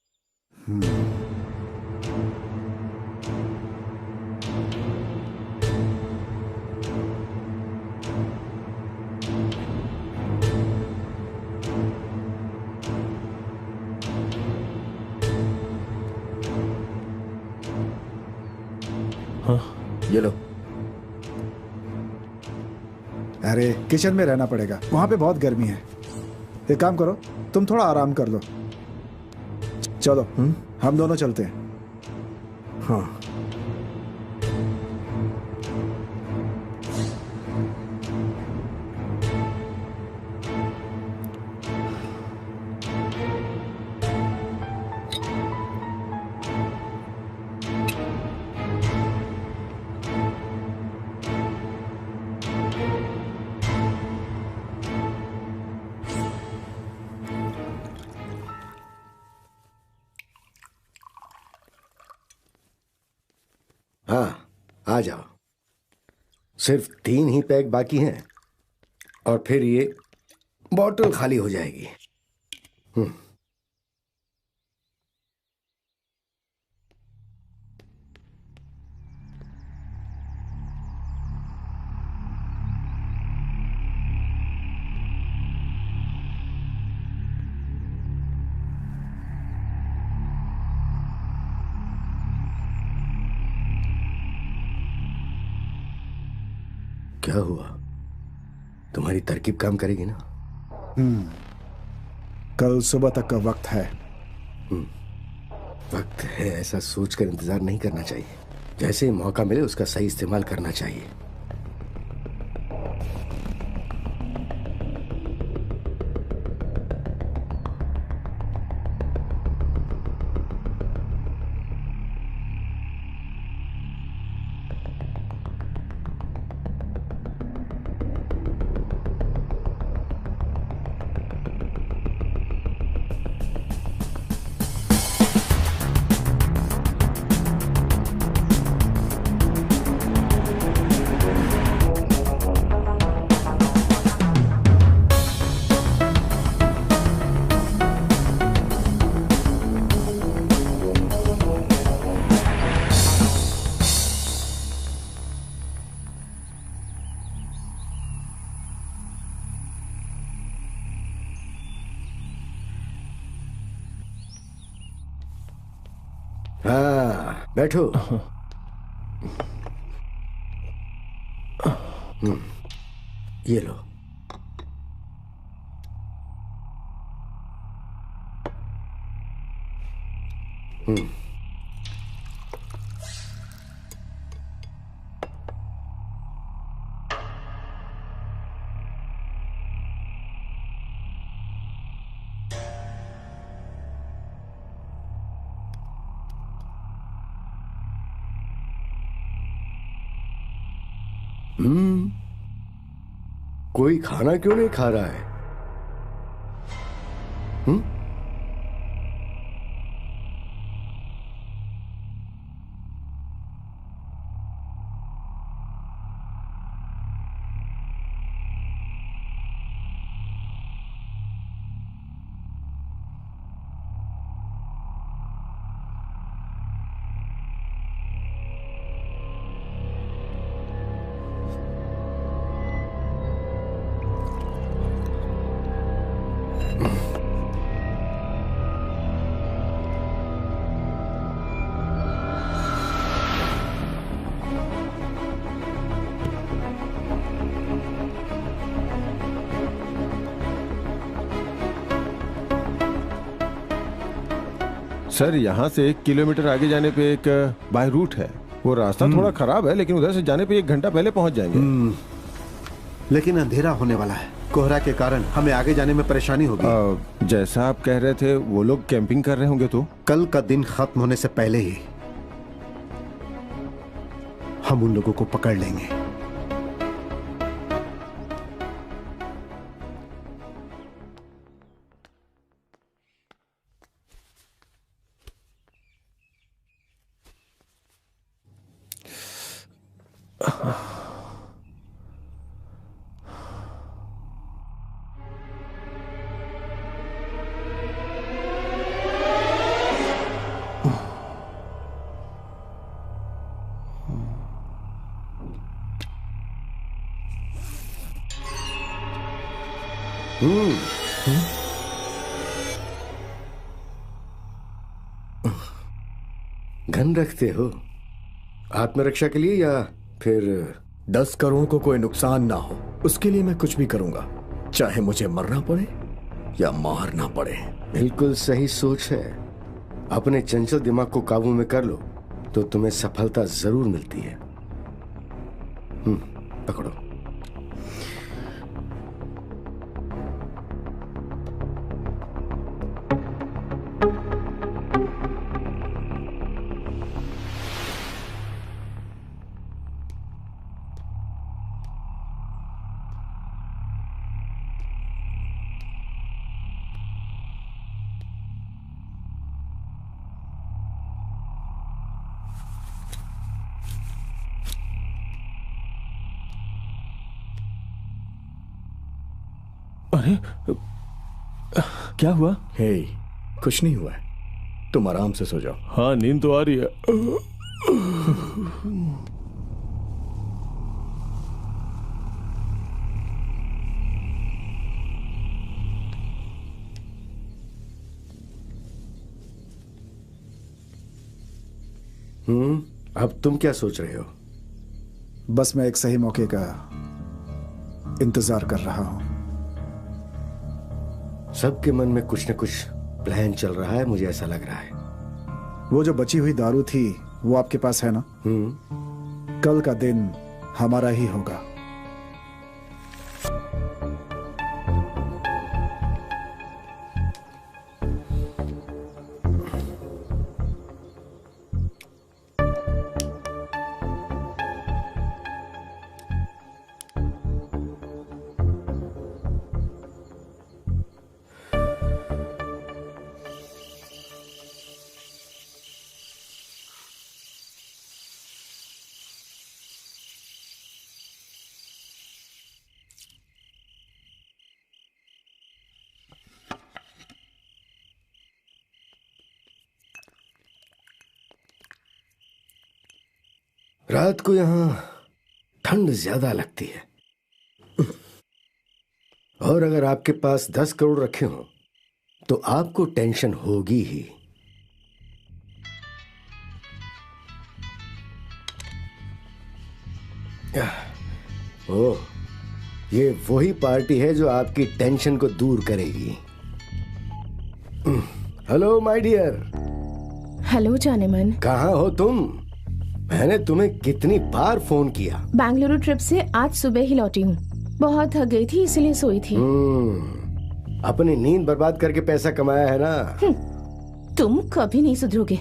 ये लो।
अरे किचन में रहना पड़ेगा, वहां पे बहुत गर्मी है। एक काम करो, तुम थोड़ा आराम कर लो। चलो हम दोनों चलते हैं।
हाँ।
हाँ, आ जाओ। सिर्फ 3 ही पैक बाकी हैं और फिर ये बॉटल खाली हो जाएगी। क्या हुआ? तुम्हारी तरकीब काम करेगी ना?
कल सुबह तक का वक्त है।
वक्त है ऐसा सोचकर इंतजार नहीं करना चाहिए। जैसे ही मौका मिले उसका सही इस्तेमाल करना चाहिए। हाँ बैठो। ये लो। कोई खाना क्यों नहीं खा रहा है?
सर यहाँ से 1 किलोमीटर आगे जाने पे एक बाय रूट है। वो रास्ता थोड़ा खराब है, लेकिन उधर से जाने पे 1 घंटा पहले पहुंच जाएंगे।
लेकिन अंधेरा होने वाला है, कोहरा के कारण हमें आगे जाने में परेशानी होगी।
जैसा आप कह रहे थे वो लोग कैंपिंग कर रहे होंगे, तो
कल का दिन खत्म होने से पहले ही हम उन लोगों को पकड़ लेंगे।
गन रखते हो आत्मरक्षा के लिए या फिर
10 करोड़ को कोई नुकसान ना हो उसके लिए मैं कुछ भी करूंगा, चाहे मुझे मरना पड़े या मारना पड़े।
बिल्कुल सही सोच है। अपने चंचल दिमाग को काबू में कर लो तो तुम्हें सफलता जरूर मिलती है। पकड़ो।
अरे क्या हुआ?
हे, कुछ नहीं हुआ है, तुम आराम से सो जाओ।
हाँ नींद तो आ रही है।
अब तुम क्या सोच रहे हो?
बस मैं एक सही मौके का इंतजार कर रहा हूं।
सबके मन में कुछ न कुछ प्लान चल रहा है, मुझे ऐसा लग रहा है।
वो जो बची हुई दारू थी वो आपके पास है ना? कल का दिन हमारा ही होगा।
रात को यहां ठंड ज्यादा लगती है, और अगर आपके पास 10 करोड़ रखे हों तो आपको टेंशन होगी ही। ओह, ये वही पार्टी है जो आपकी टेंशन को दूर करेगी। Hello my dear.
हेलो जाने मन।
कहाँ हो तुम? मैंने तुम्हें कितनी बार फोन किया।
बेंगलुरु ट्रिप से आज सुबह ही लौटी हूँ। बहुत थक गई थी इसलिए सोई थी।
अपनी नींद बर्बाद करके पैसा कमाया है ना।
तुम कभी नहीं सुधरोगे।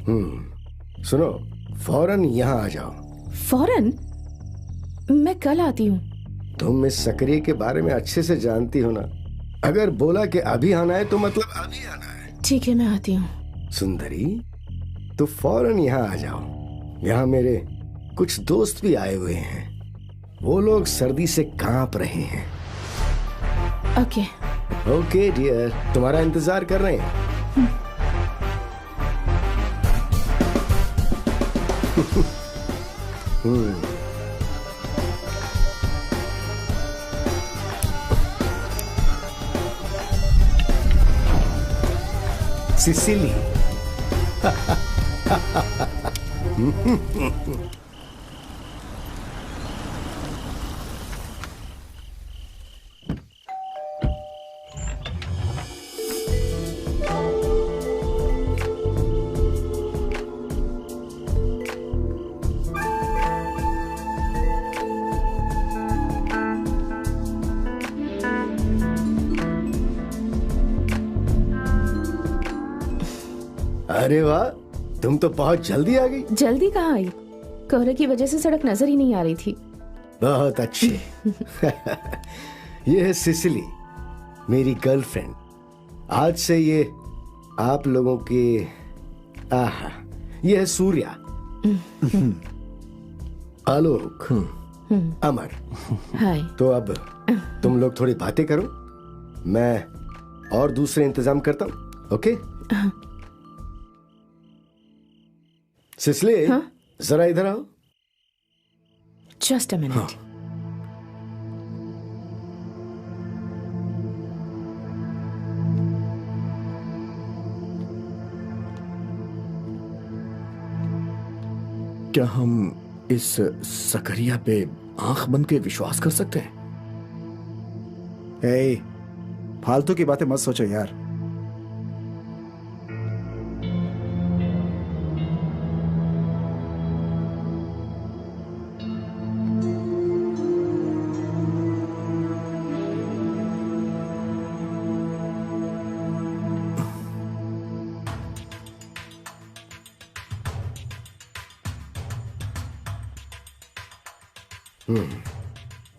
सुनो, फौरन यहाँ आ जाओ।
फौरन? मैं कल आती हूँ।
तुम इस सक्रिय के बारे में अच्छे से जानती हो ना। अगर बोला कि अभी आना है तो मतलब अभी आना है।
ठीक है, मैं आती हूँ।
सुंदरी, तो फौरन यहाँ आ जाओ। यहाँ मेरे कुछ दोस्त भी आए हुए हैं। वो लोग सर्दी से कांप रहे हैं।
ओके
ओके डियर, तुम्हारा इंतजार कर रहे हैं। सिसिली। अरे वाह, तुम तो बहुत जल्दी आ गई।
जल्दी कहाँ आई? कोहरे की वजह से सड़क नजर ही नहीं आ रही थी।
बहुत अच्छी। ये है सिसिली, मेरी गर्लफ्रेंड। आज से ये आप लोगों के आहा, ये है सूर्या, आलोक, अमर।
हाय।
तो अब तुम लोग थोड़ी बातें करो, मैं और दूसरे इंतजाम करता हूँ। ओके? सिसिली, जरा इधर आओ।
Just a minute.
क्या हम इस सकरिया पे आंख बंद के विश्वास कर सकते हैं?
ए, फालतू की बातें मत सोचो यार।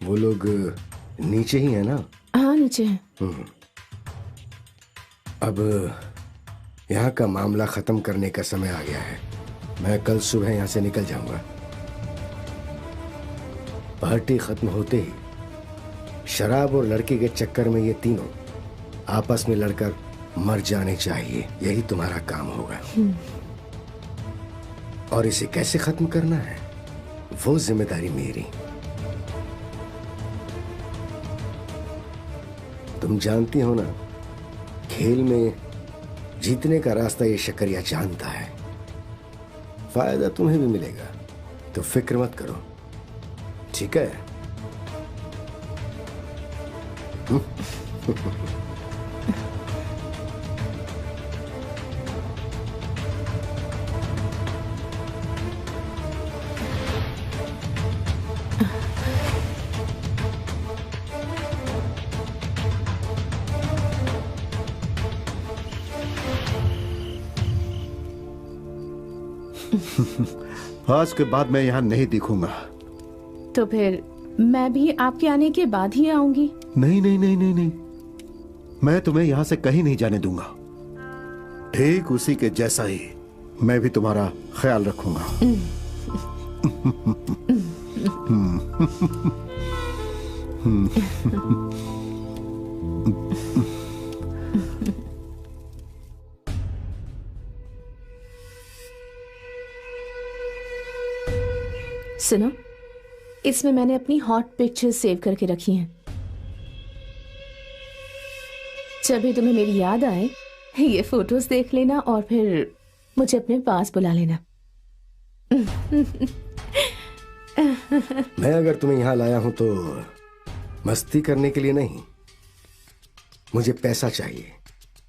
वो लोग नीचे ही है ना?
हाँ, नीचे है।
अब यहाँ का मामला खत्म करने का समय आ गया है। मैं कल सुबह यहाँ से निकल जाऊंगा। पार्टी खत्म होते ही शराब और लड़की के चक्कर में ये तीनों आपस में लड़कर मर जाने चाहिए। यही तुम्हारा काम होगा। और इसे कैसे खत्म करना है, वो जिम्मेदारी मेरी। तुम जानती हो ना, खेल में जीतने का रास्ता ये शकरिया जानता है। फायदा तुम्हें भी मिलेगा, तो फिक्र मत करो, ठीक है?
आज के बाद मैं यहाँ नहीं दिखूंगा।
तो फिर मैं भी आपके आने के बाद ही आऊंगी।
नहीं नहीं नहीं नहीं नहीं, मैं तुम्हें यहाँ से कहीं नहीं जाने दूंगा। ठीक उसी के जैसा ही मैं भी तुम्हारा ख्याल रखूंगा।
सुनो, इसमें मैंने अपनी हॉट पिक्चर्स सेव करके रखी हैं। जब भी तुम्हें मेरी याद आए, ये फोटोज देख लेना और फिर मुझे अपने पास बुला लेना।
मैं अगर तुम्हें यहां लाया हूं तो मस्ती करने के लिए नहीं, मुझे पैसा चाहिए।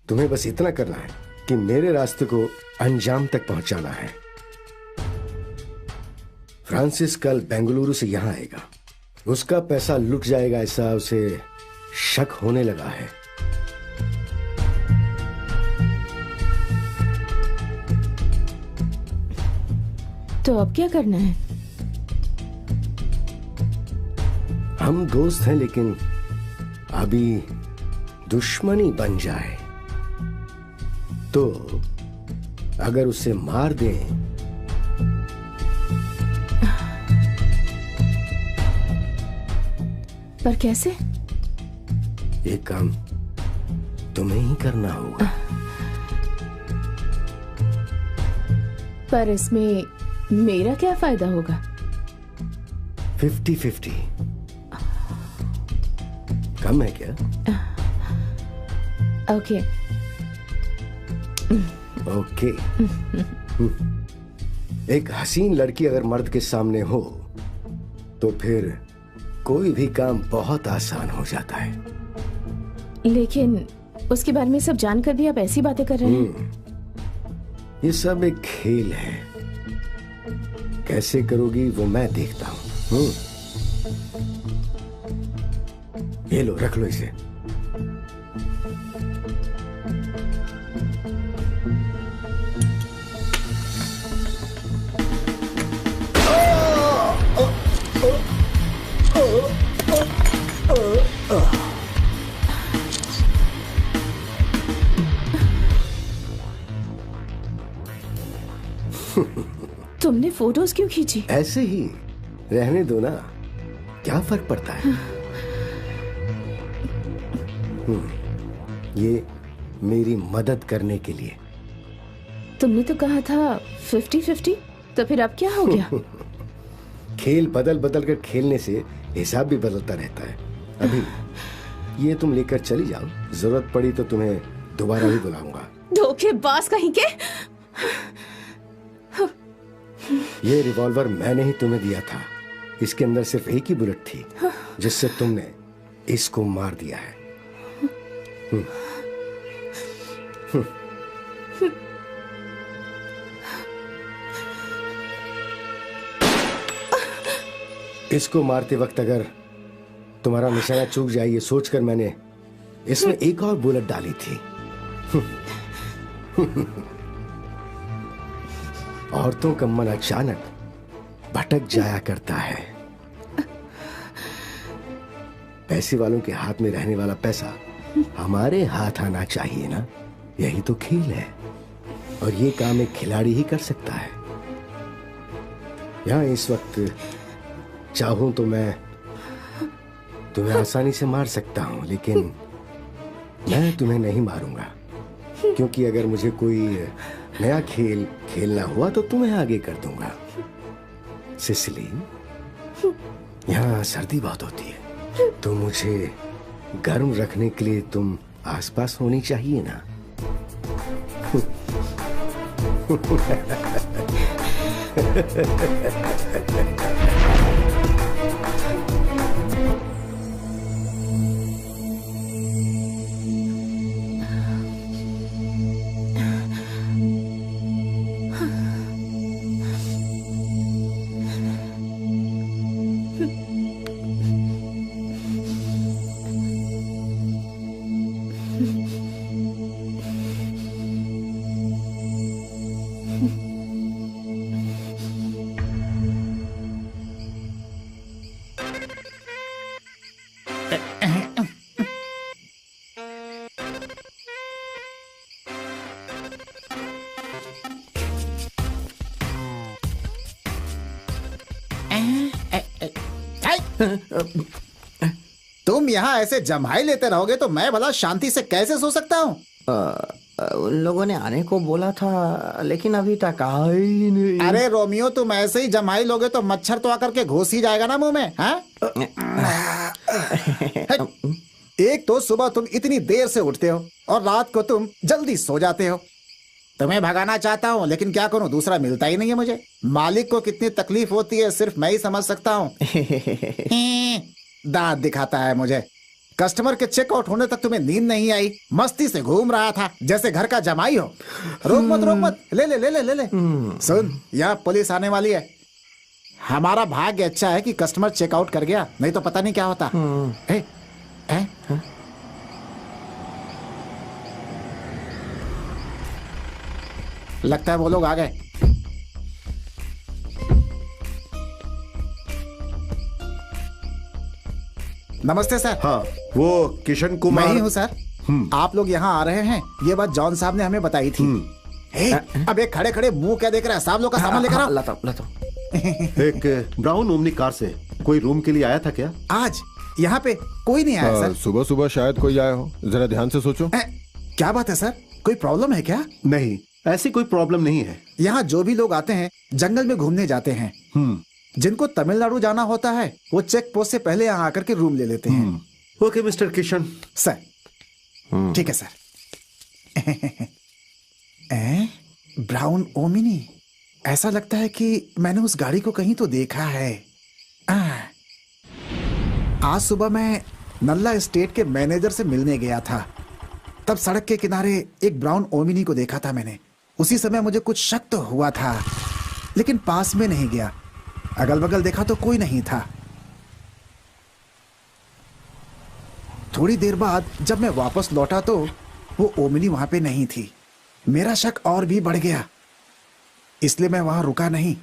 तुम्हें बस इतना करना है कि मेरे रास्ते को अंजाम तक पहुंचाना है। फ्रांसिस कल बेंगलुरु से यहां आएगा, उसका पैसा लुट जाएगा ऐसा उसे शक होने लगा है।
तो अब क्या करना है?
हम दोस्त हैं, लेकिन अभी दुश्मनी बन जाए तो अगर उसे मार दें
पर कैसे?
ये काम तुम्हें ही करना होगा।
पर इसमें मेरा क्या फायदा होगा?
50-50 कम है क्या?
ओके।
ओके। एक हसीन लड़की अगर मर्द के सामने हो तो फिर कोई भी काम बहुत आसान हो जाता है।
लेकिन उसके बारे में सब जानकर भी आप ऐसी बातें कर रहे हैं।
ये सब एक खेल है, कैसे करोगी वो मैं देखता हूं। ये लो, रख लो इसे।
तुमने फोटोज क्यों खींची?
ऐसे ही रहने दो ना, क्या फर्क पड़ता है। ये मेरी मदद करने के लिए।
तुमने तो कहा था 50-50, तो फिर अब क्या हो गया?
खेल बदल बदल कर खेलने से हिसाब भी बदलता रहता है। अभी ये तुम लेकर चली जाओ, जरूरत पड़ी तो तुम्हें दोबारा भी बुलाऊंगा।
धोखेबाज कहीं के।
ये रिवॉल्वर मैंने ही तुम्हें दिया था, इसके अंदर सिर्फ एक ही बुलेट थी जिससे तुमने इसको मार दिया है। इसको मारते वक्त अगर तुम्हारा निशाना चूक जाए ये सोचकर मैंने इसमें एक और बुलेट डाली थी। औरतों का मन अचानक भटक जाया करता है। पैसे वालों के हाथ में रहने वाला पैसा हमारे हाथ आना चाहिए ना, यही तो खेल है। और ये काम एक खिलाड़ी ही कर सकता है। यहां इस वक्त चाहूं तो मैं तुम्हें आसानी से मार सकता हूं, लेकिन मैं तुम्हें नहीं मारूंगा, क्योंकि अगर मुझे कोई नया खेल खेलना हुआ तो तुम्हें आगे कर दूंगा। सिसिली, यहाँ सर्दी बहुत होती है, तो मुझे गर्म रखने के लिए तुम आसपास होनी चाहिए ना।
तुम यहाँ ऐसे जम्हाई लेते रहोगे तो मैं भला शांति से कैसे सो सकता हूँ?
उन लोगों ने आने को बोला था, लेकिन अभी तक आए ही नहीं।
अरे रोमियो, तुम ऐसे ही जम्हाई लोगे तो मच्छर तो आकर के घुस ही जाएगा ना मुंह में। हाँ? एक तो सुबह तुम इतनी देर से उठते हो और रात को तुम जल्दी सो जाते हो। तुम्हें भगाना चाहता हूँ, लेकिन क्या करूँ, दूसरा मिलता ही नहीं है मुझे। मालिक को कितनी तकलीफ होती है सिर्फ मैं ही समझ सकता हूँ। दांत दिखाता है मुझे। कस्टमर के चेकआउट होने तक तुम्हें नींद नहीं आई, मस्ती से घूम रहा था जैसे घर का जमाई हो। रोक मत रोक मत, ले ले ले ले ले ले। सुन, यहाँ पुलिस आने वाली है। हमारा भाग्य अच्छा है कि कस्टमर चेकआउट कर गया, नहीं तो पता नहीं क्या होता। ए, ए? लगता है वो लोग आ गए। नमस्ते सर।
हाँ, वो किशन कुमार।
मैं ही हूँ सर। आप लोग यहाँ आ रहे हैं, ये बात जॉन साहब ने हमें बताई थी। अबे खड़े खड़े मुंह क्या देख रहा है, साहब लोग का सामान लेकर आओ।
लाता
एक ब्राउन ओमनी कार से कोई रूम के लिए आया था क्या?
आज यहाँ पे कोई नहीं आया सर।
सुबह सुबह शायद कोई आया हो, जरा ध्यान से सोचो।
क्या बात है सर, कोई प्रॉब्लम है क्या?
नहीं, ऐसी कोई प्रॉब्लम नहीं है।
यहाँ जो भी लोग आते हैं जंगल में घूमने जाते हैं। जिनको तमिलनाडु जाना होता है वो चेक पोस्ट से पहले यहाँ आकर के रूम ले लेते हैं।
Okay mister Kishan.
सर ठीक है सर। ब्राउन ओमिनी, ऐसा लगता है कि मैंने उस गाड़ी को कहीं तो देखा है। आज सुबह मैं नल्ला स्टेट के मैनेजर से मिलने गया था, तब सड़क के किनारे एक ब्राउन ओमिनी को देखा था मैंने। उसी समय मुझे कुछ शक तो हुआ था, लेकिन पास में नहीं गया। अगल बगल देखा तो कोई नहीं था। थोड़ी देर बाद जब मैं वापस लौटा तो वो ओमिनी वहां पे नहीं थी। मेरा शक और भी बढ़ गया, इसलिए मैं वहां रुका नहीं।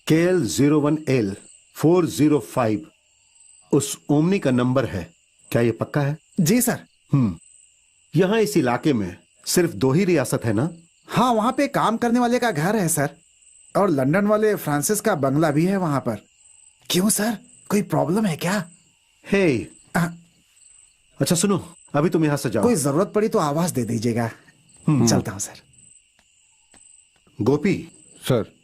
KL 01L 405 उस ओमनी का नंबर है, क्या ये पक्का है?
जी सर।
यहाँ इस इलाके में सिर्फ 2 ही रियासत है ना?
हाँ, वहां पे काम करने वाले का घर है सर, और लंदन वाले फ्रांसिस का बंगला भी है वहां पर। क्यों सर, कोई प्रॉब्लम है क्या?
हे अच्छा सुनो, अभी तुम यहाँ से जाओ।
कोई जरूरत पड़ी तो आवाज दे दीजिएगा। चलता हूँ सर।
गोपी
सर,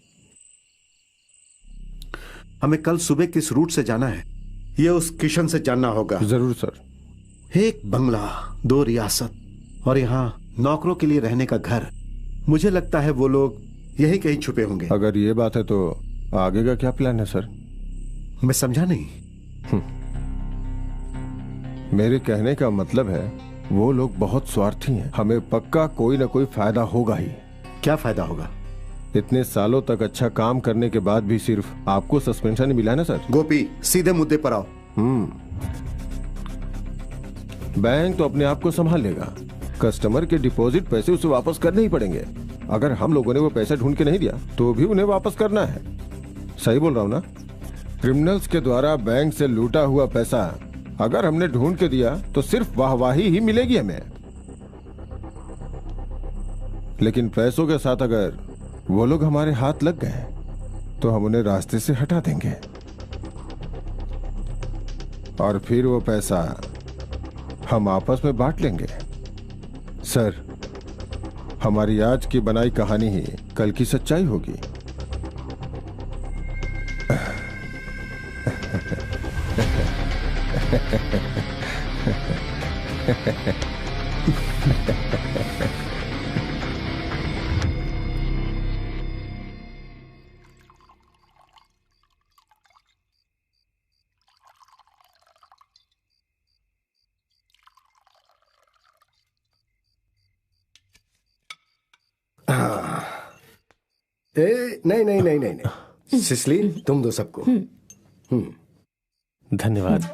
हमें कल सुबह किस रूट से जाना है, ये उस किशन से जानना होगा।
जरूर सर।
एक बंगला, 2 रियासत और यहाँ नौकरों के लिए रहने का घर। मुझे लगता है वो लोग यही कहीं छुपे होंगे।
अगर ये बात है तो आगे का क्या प्लान है सर?
मैं समझा नहीं।
मेरे कहने का मतलब है वो लोग बहुत स्वार्थी हैं। हमें पक्का कोई ना कोई फायदा होगा ही।
क्या फायदा होगा?
इतने सालों तक अच्छा काम करने के बाद भी सिर्फ आपको सस्पेंशन मिला है ना सर?
गोपी, सीधे मुद्दे पर आओ।
बैंक तो अपने आप को संभाल लेगा। कस्टमर के डिपॉजिट पैसे उसे वापस करने ही पड़ेंगे। अगर हम लोगों ने वो पैसा ढूंढ के नहीं दिया तो भी उन्हें वापस करना है। सही बोल रहा हूं ना? क्रिमिनल्स के द्वारा बैंक से लूटा हुआ पैसा अगर हमने ढूंढ के दिया तो सिर्फ वाहवाही ही मिलेगी हमें, लेकिन पैसों के साथ अगर वो लोग हमारे हाथ लग गए तो हम उन्हें रास्ते से हटा देंगे और फिर वो पैसा हम आपस में बांट लेंगे। सर, हमारी आज की बनाई कहानी ही कल की सच्चाई होगी।
नहीं नहीं नहीं नहीं नहीं, सिसली तुम दो सबको।
धन्यवाद।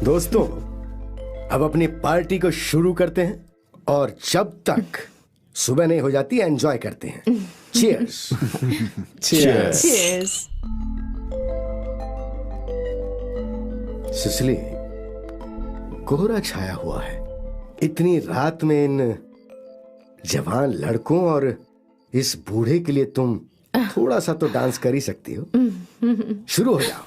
दोस्तों, अब अपनी पार्टी को शुरू करते हैं और जब तक सुबह नहीं हो जाती एंजॉय करते हैं। चीयर्स।
Cheers.
Cheers.
सिसली, कोहरा छाया हुआ है। इतनी रात में इन जवान लड़कों और इस बूढ़े के लिए तुम थोड़ा सा तो डांस कर ही सकती हो। शुरू हो जाओ।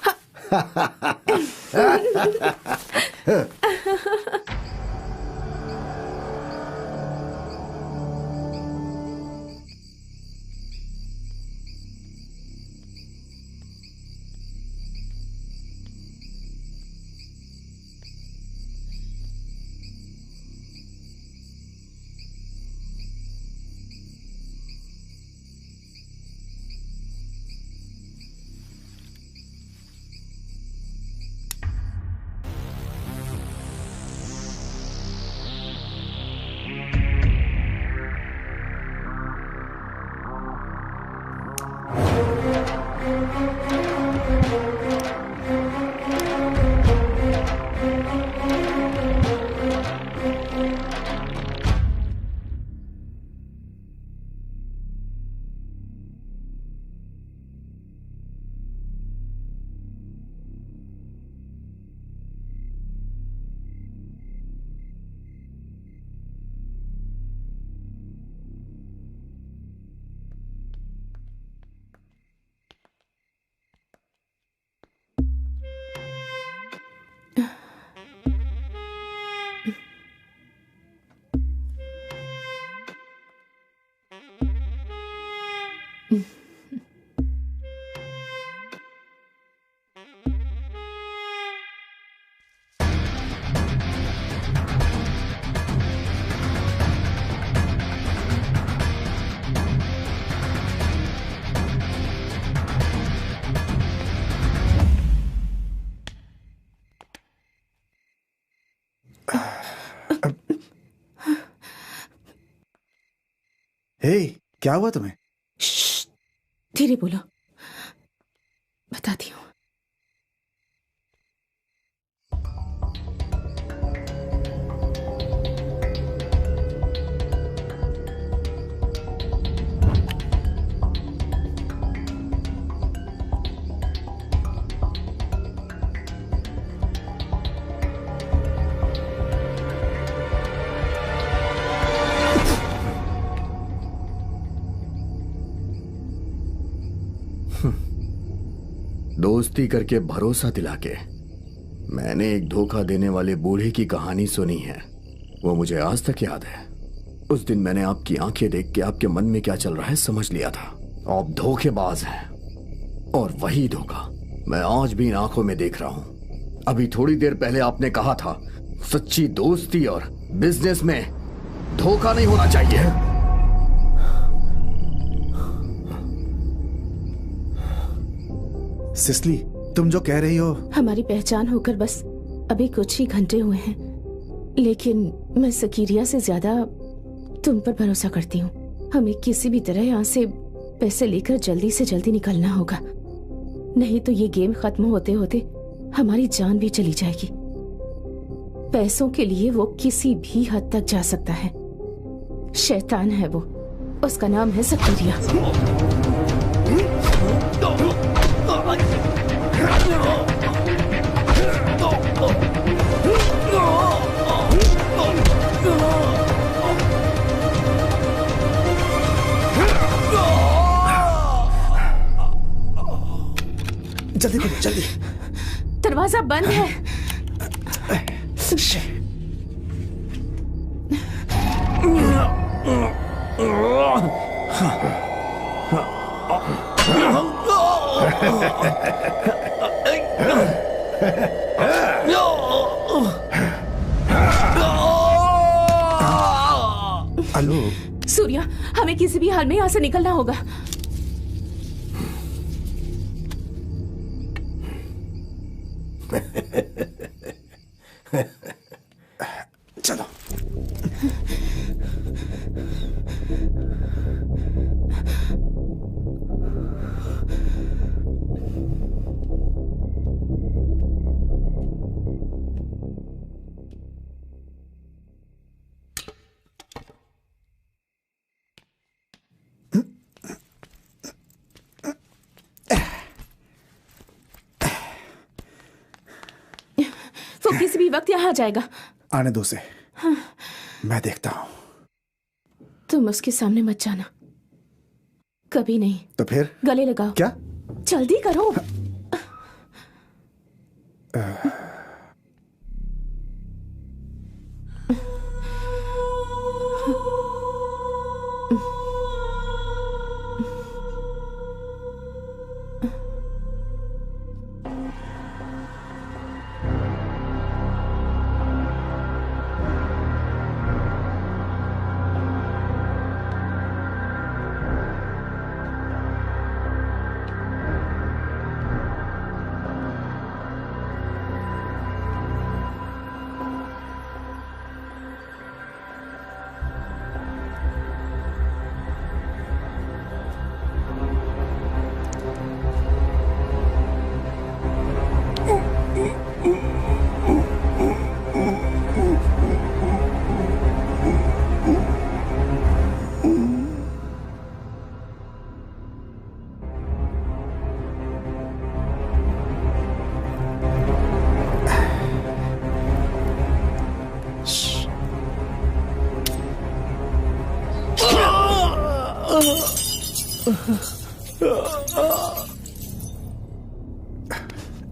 हे, क्या हुआ तुम्हें?
धीरे बोलो, बताती हूँ।
दोस्ती करके भरोसा दिला के मैंने एक धोखा देने वाले बूढ़े की कहानी सुनी है। वो मुझे आज तक याद है। उस दिन मैंने आपकी आंखें देख के आपके मन में क्या चल रहा है समझ लिया था। आप धोखेबाज हैं और वही धोखा मैं आज भी इन आंखों में देख रहा हूं। अभी थोड़ी देर पहले आपने कहा था सच्ची दोस्ती और बिजनेस में धोखा नहीं होना चाहिए।
सिसली, तुम जो कह रही हो।
हमारी पहचान होकर बस अभी कुछ ही घंटे हुए हैं, लेकिन मैं सकीरिया से ज्यादा तुम पर भरोसा करती हूँ। हमें किसी भी तरह यहाँ से पैसे लेकर जल्दी से जल्दी निकलना होगा, नहीं तो ये गेम खत्म होते होते हमारी जान भी चली जाएगी। पैसों के लिए वो किसी भी हद तक जा सकता है। शैतान है वो, उसका नाम है सकीरिया।
जल्दी करो, जल्दी।
दरवाजा बंद है।
हेलो
सूर्या, हमें किसी भी हाल में यहाँ से निकलना होगा।
चलो।
वो किसी भी वक्त यहाँ आ जाएगा।
आने दो उसे। मैं देखता हूँ।
तुम उसके सामने मत जाना, कभी नहीं।
तो फिर
गले लगाओ।
क्या?
जल्दी करो।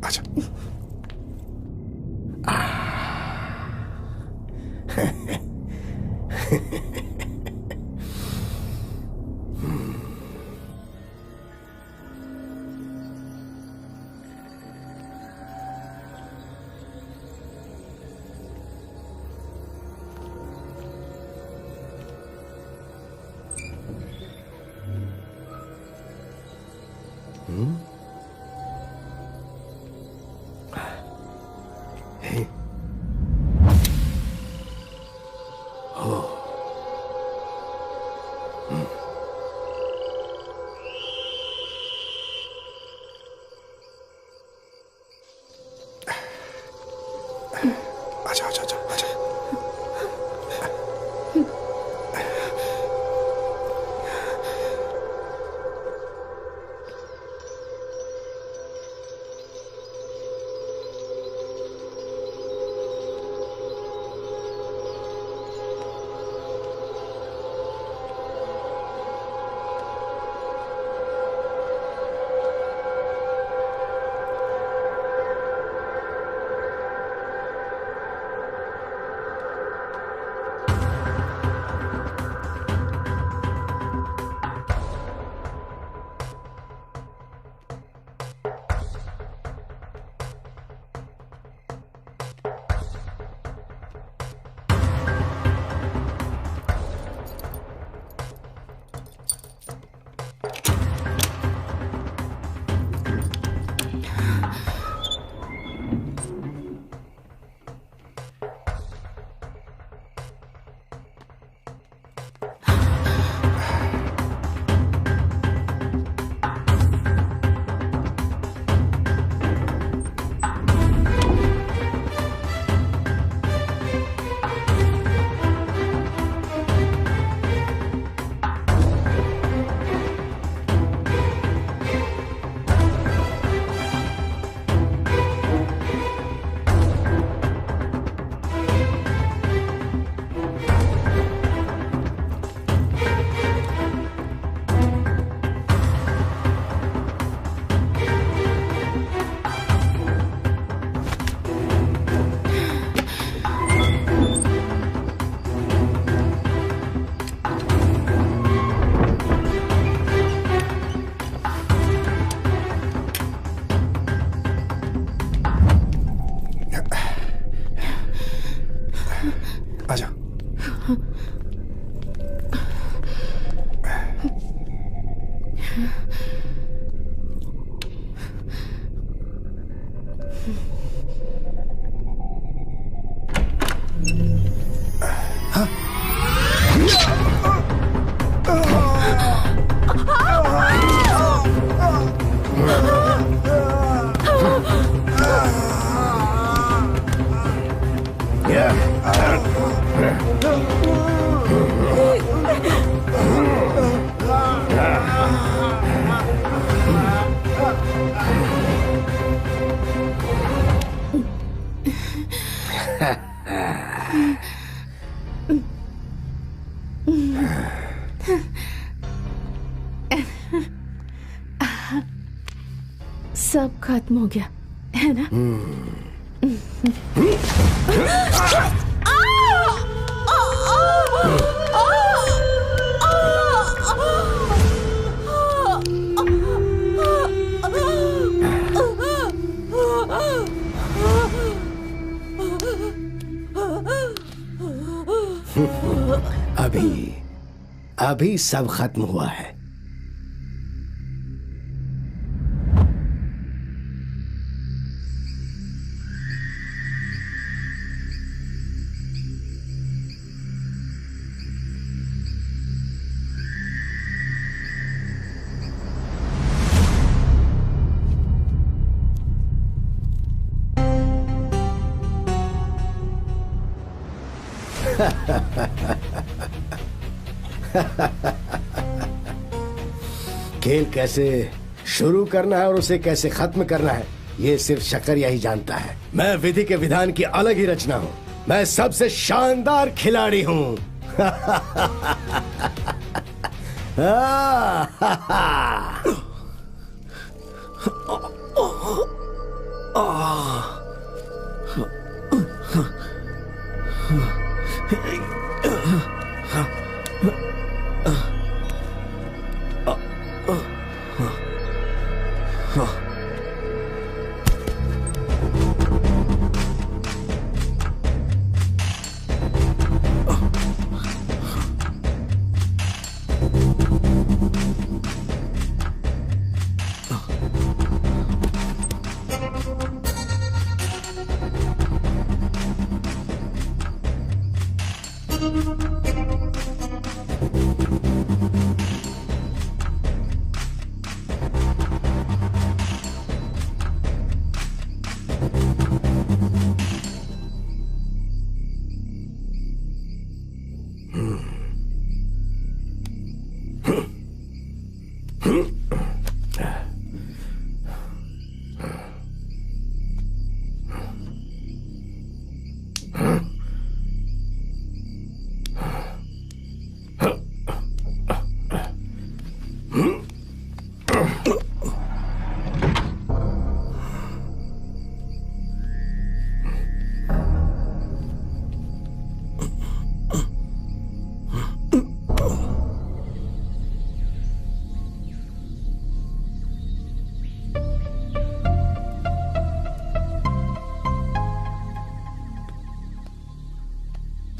अच्छा। अच्छा अच्छा अच्छा अच्छा।
सब खत्म हो गया है ना?
अभी सब खत्म हुआ है। खेल कैसे शुरू करना है और उसे कैसे खत्म करना है, ये सिर्फ शकरिया ही जानता है। मैं विधि के विधान की अलग ही रचना हूँ। मैं सबसे शानदार खिलाड़ी हूँ।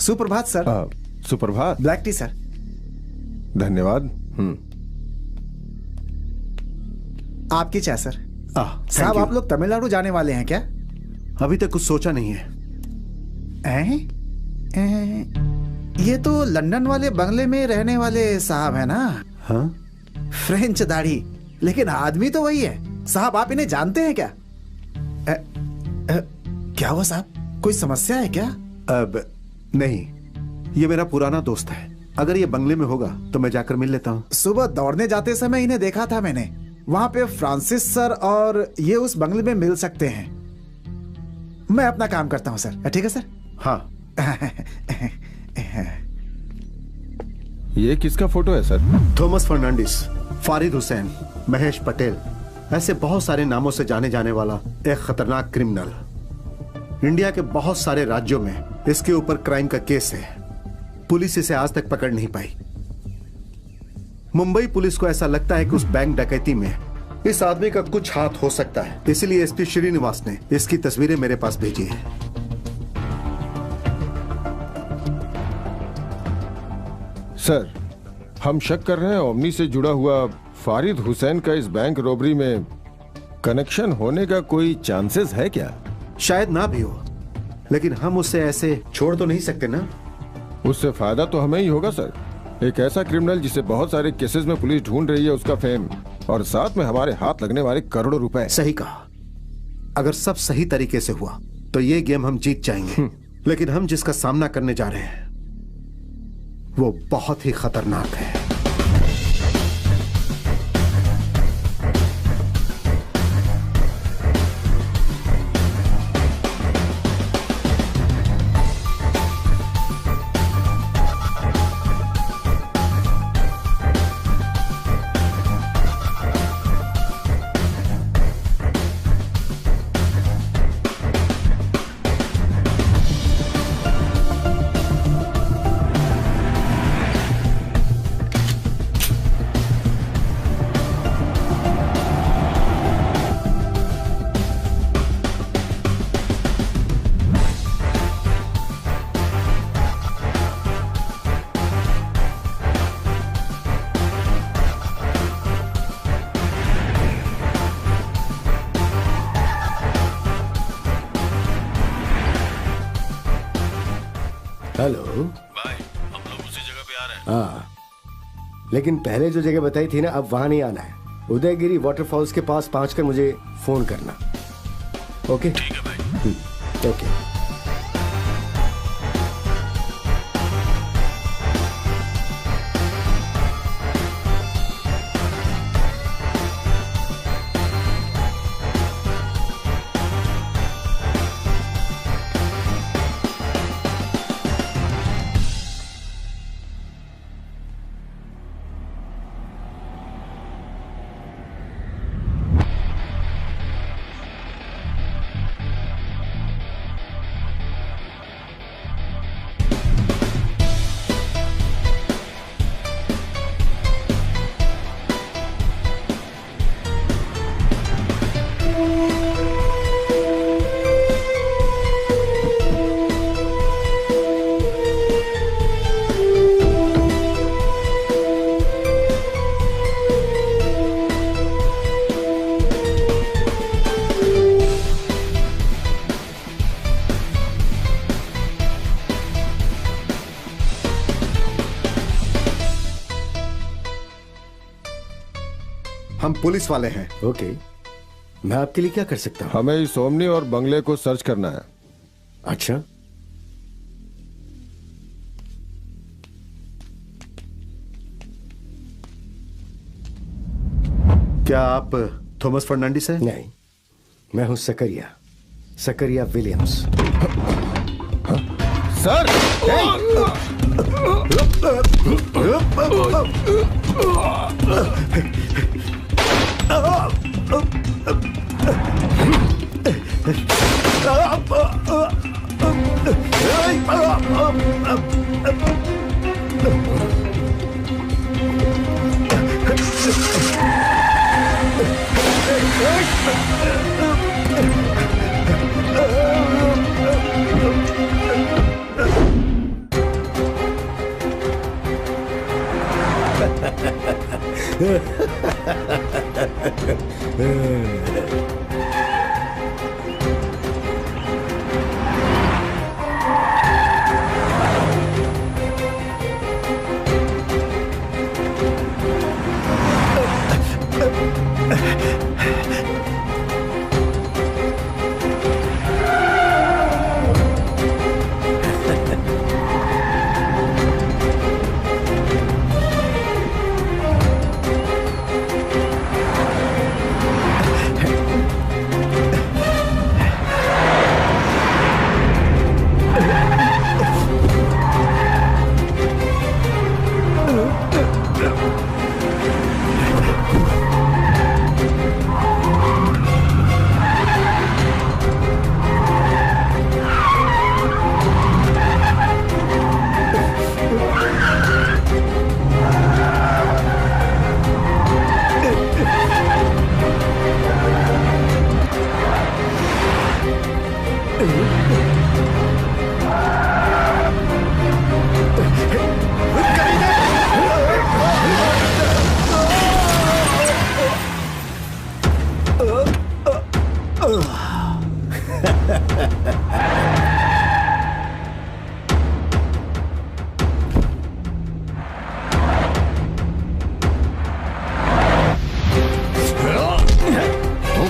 सुप्रभात सर।
सुप्रभात।
Black T sir.
धन्यवाद।
आपकी चाय सर। साहब
you.
आप लोग तमिलनाडु जाने वाले हैं क्या?
अभी तक कुछ सोचा नहीं है।
ये तो लंदन वाले बंगले में रहने वाले साहब है ना?
हाँ?
फ्रेंच दाढ़ी, लेकिन आदमी तो वही है। साहब आप इन्हें जानते हैं क्या? क्या हुआ साहब, कोई समस्या है क्या?
अब नहीं, ये मेरा पुराना दोस्त है। अगर ये बंगले में होगा तो मैं जाकर मिल लेता हूँ।
सुबह दौड़ने जाते समय इन्हें देखा था मैंने। वहां पे फ्रांसिस सर और ये उस बंगले में मिल सकते हैं। मैं अपना काम करता हूँ सर। ठीक है सर।
हाँ।
ये किसका फोटो है सर?
थॉमस फर्नांडिस, फारिद हुसैन, महेश पटेल, ऐसे बहुत सारे नामों से जाने जाने वाला एक खतरनाक क्रिमिनल। इंडिया के बहुत सारे राज्यों में इसके ऊपर क्राइम का केस है। पुलिस इसे आज तक पकड़ नहीं पाई। मुंबई पुलिस को ऐसा लगता है कि उस बैंक डकैती में इस आदमी का कुछ हाथ हो सकता है, इसलिए एसपी श्रीनिवास ने इसकी तस्वीरें मेरे पास भेजी है।
सर, हम शक कर रहे हैं ओमनी से जुड़ा हुआ फारिद हुसैन का इस बैंक रॉबरी में कनेक्शन होने का कोई चांसेस है क्या?
शायद ना भी हो, लेकिन हम उसे ऐसे छोड़ तो नहीं सकते ना।
उससे फायदा तो हमें ही होगा सर। एक ऐसा क्रिमिनल जिसे बहुत सारे केसेस में पुलिस ढूंढ रही है, उसका फेम और साथ में हमारे हाथ लगने वाले करोड़ों रुपए।
सही कहा। अगर सब सही तरीके से हुआ तो ये गेम हम जीत जाएंगे। लेकिन हम जिसका सामना करने जा रहे हैं वो बहुत ही खतरनाक है।
हेलो
भाई, हम लोग उसी जगह पे आ रहे हैं।
हाँ, लेकिन पहले जो जगह बताई थी ना, अब वहां नहीं आना है। उदयगिरी वाटरफॉल्स के पास पहुंचकर मुझे फोन करना। ओके?
ठीक है भाई।
ओके।
हम पुलिस वाले हैं।
ओके, मैं आपके लिए क्या कर सकता हूँ?
हमें इस ओमनी और बंगले को सर्च करना है।
अच्छा,
क्या आप थॉमस फर्नांडिस हैं?
नहीं, मैं हूं सकरिया, सकरिया विलियम्स।
सर!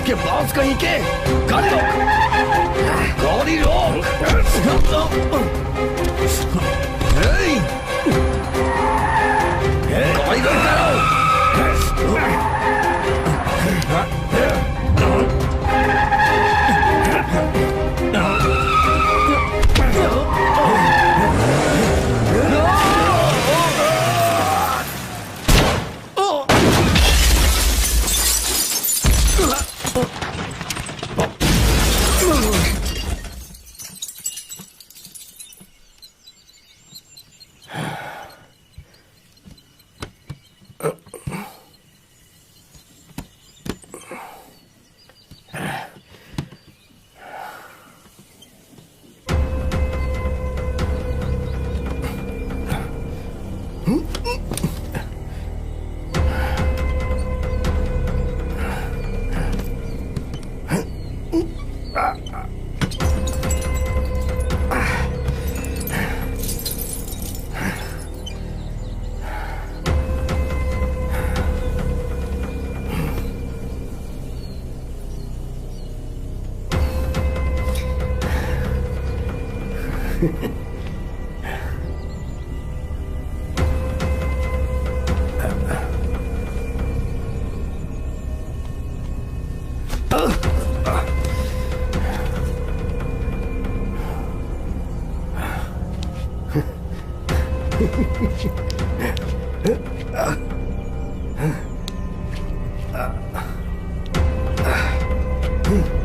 के बॉस कहीं के गाड़ी रोक, गाड़ी रोक। गाड़ी रोक
Hmm.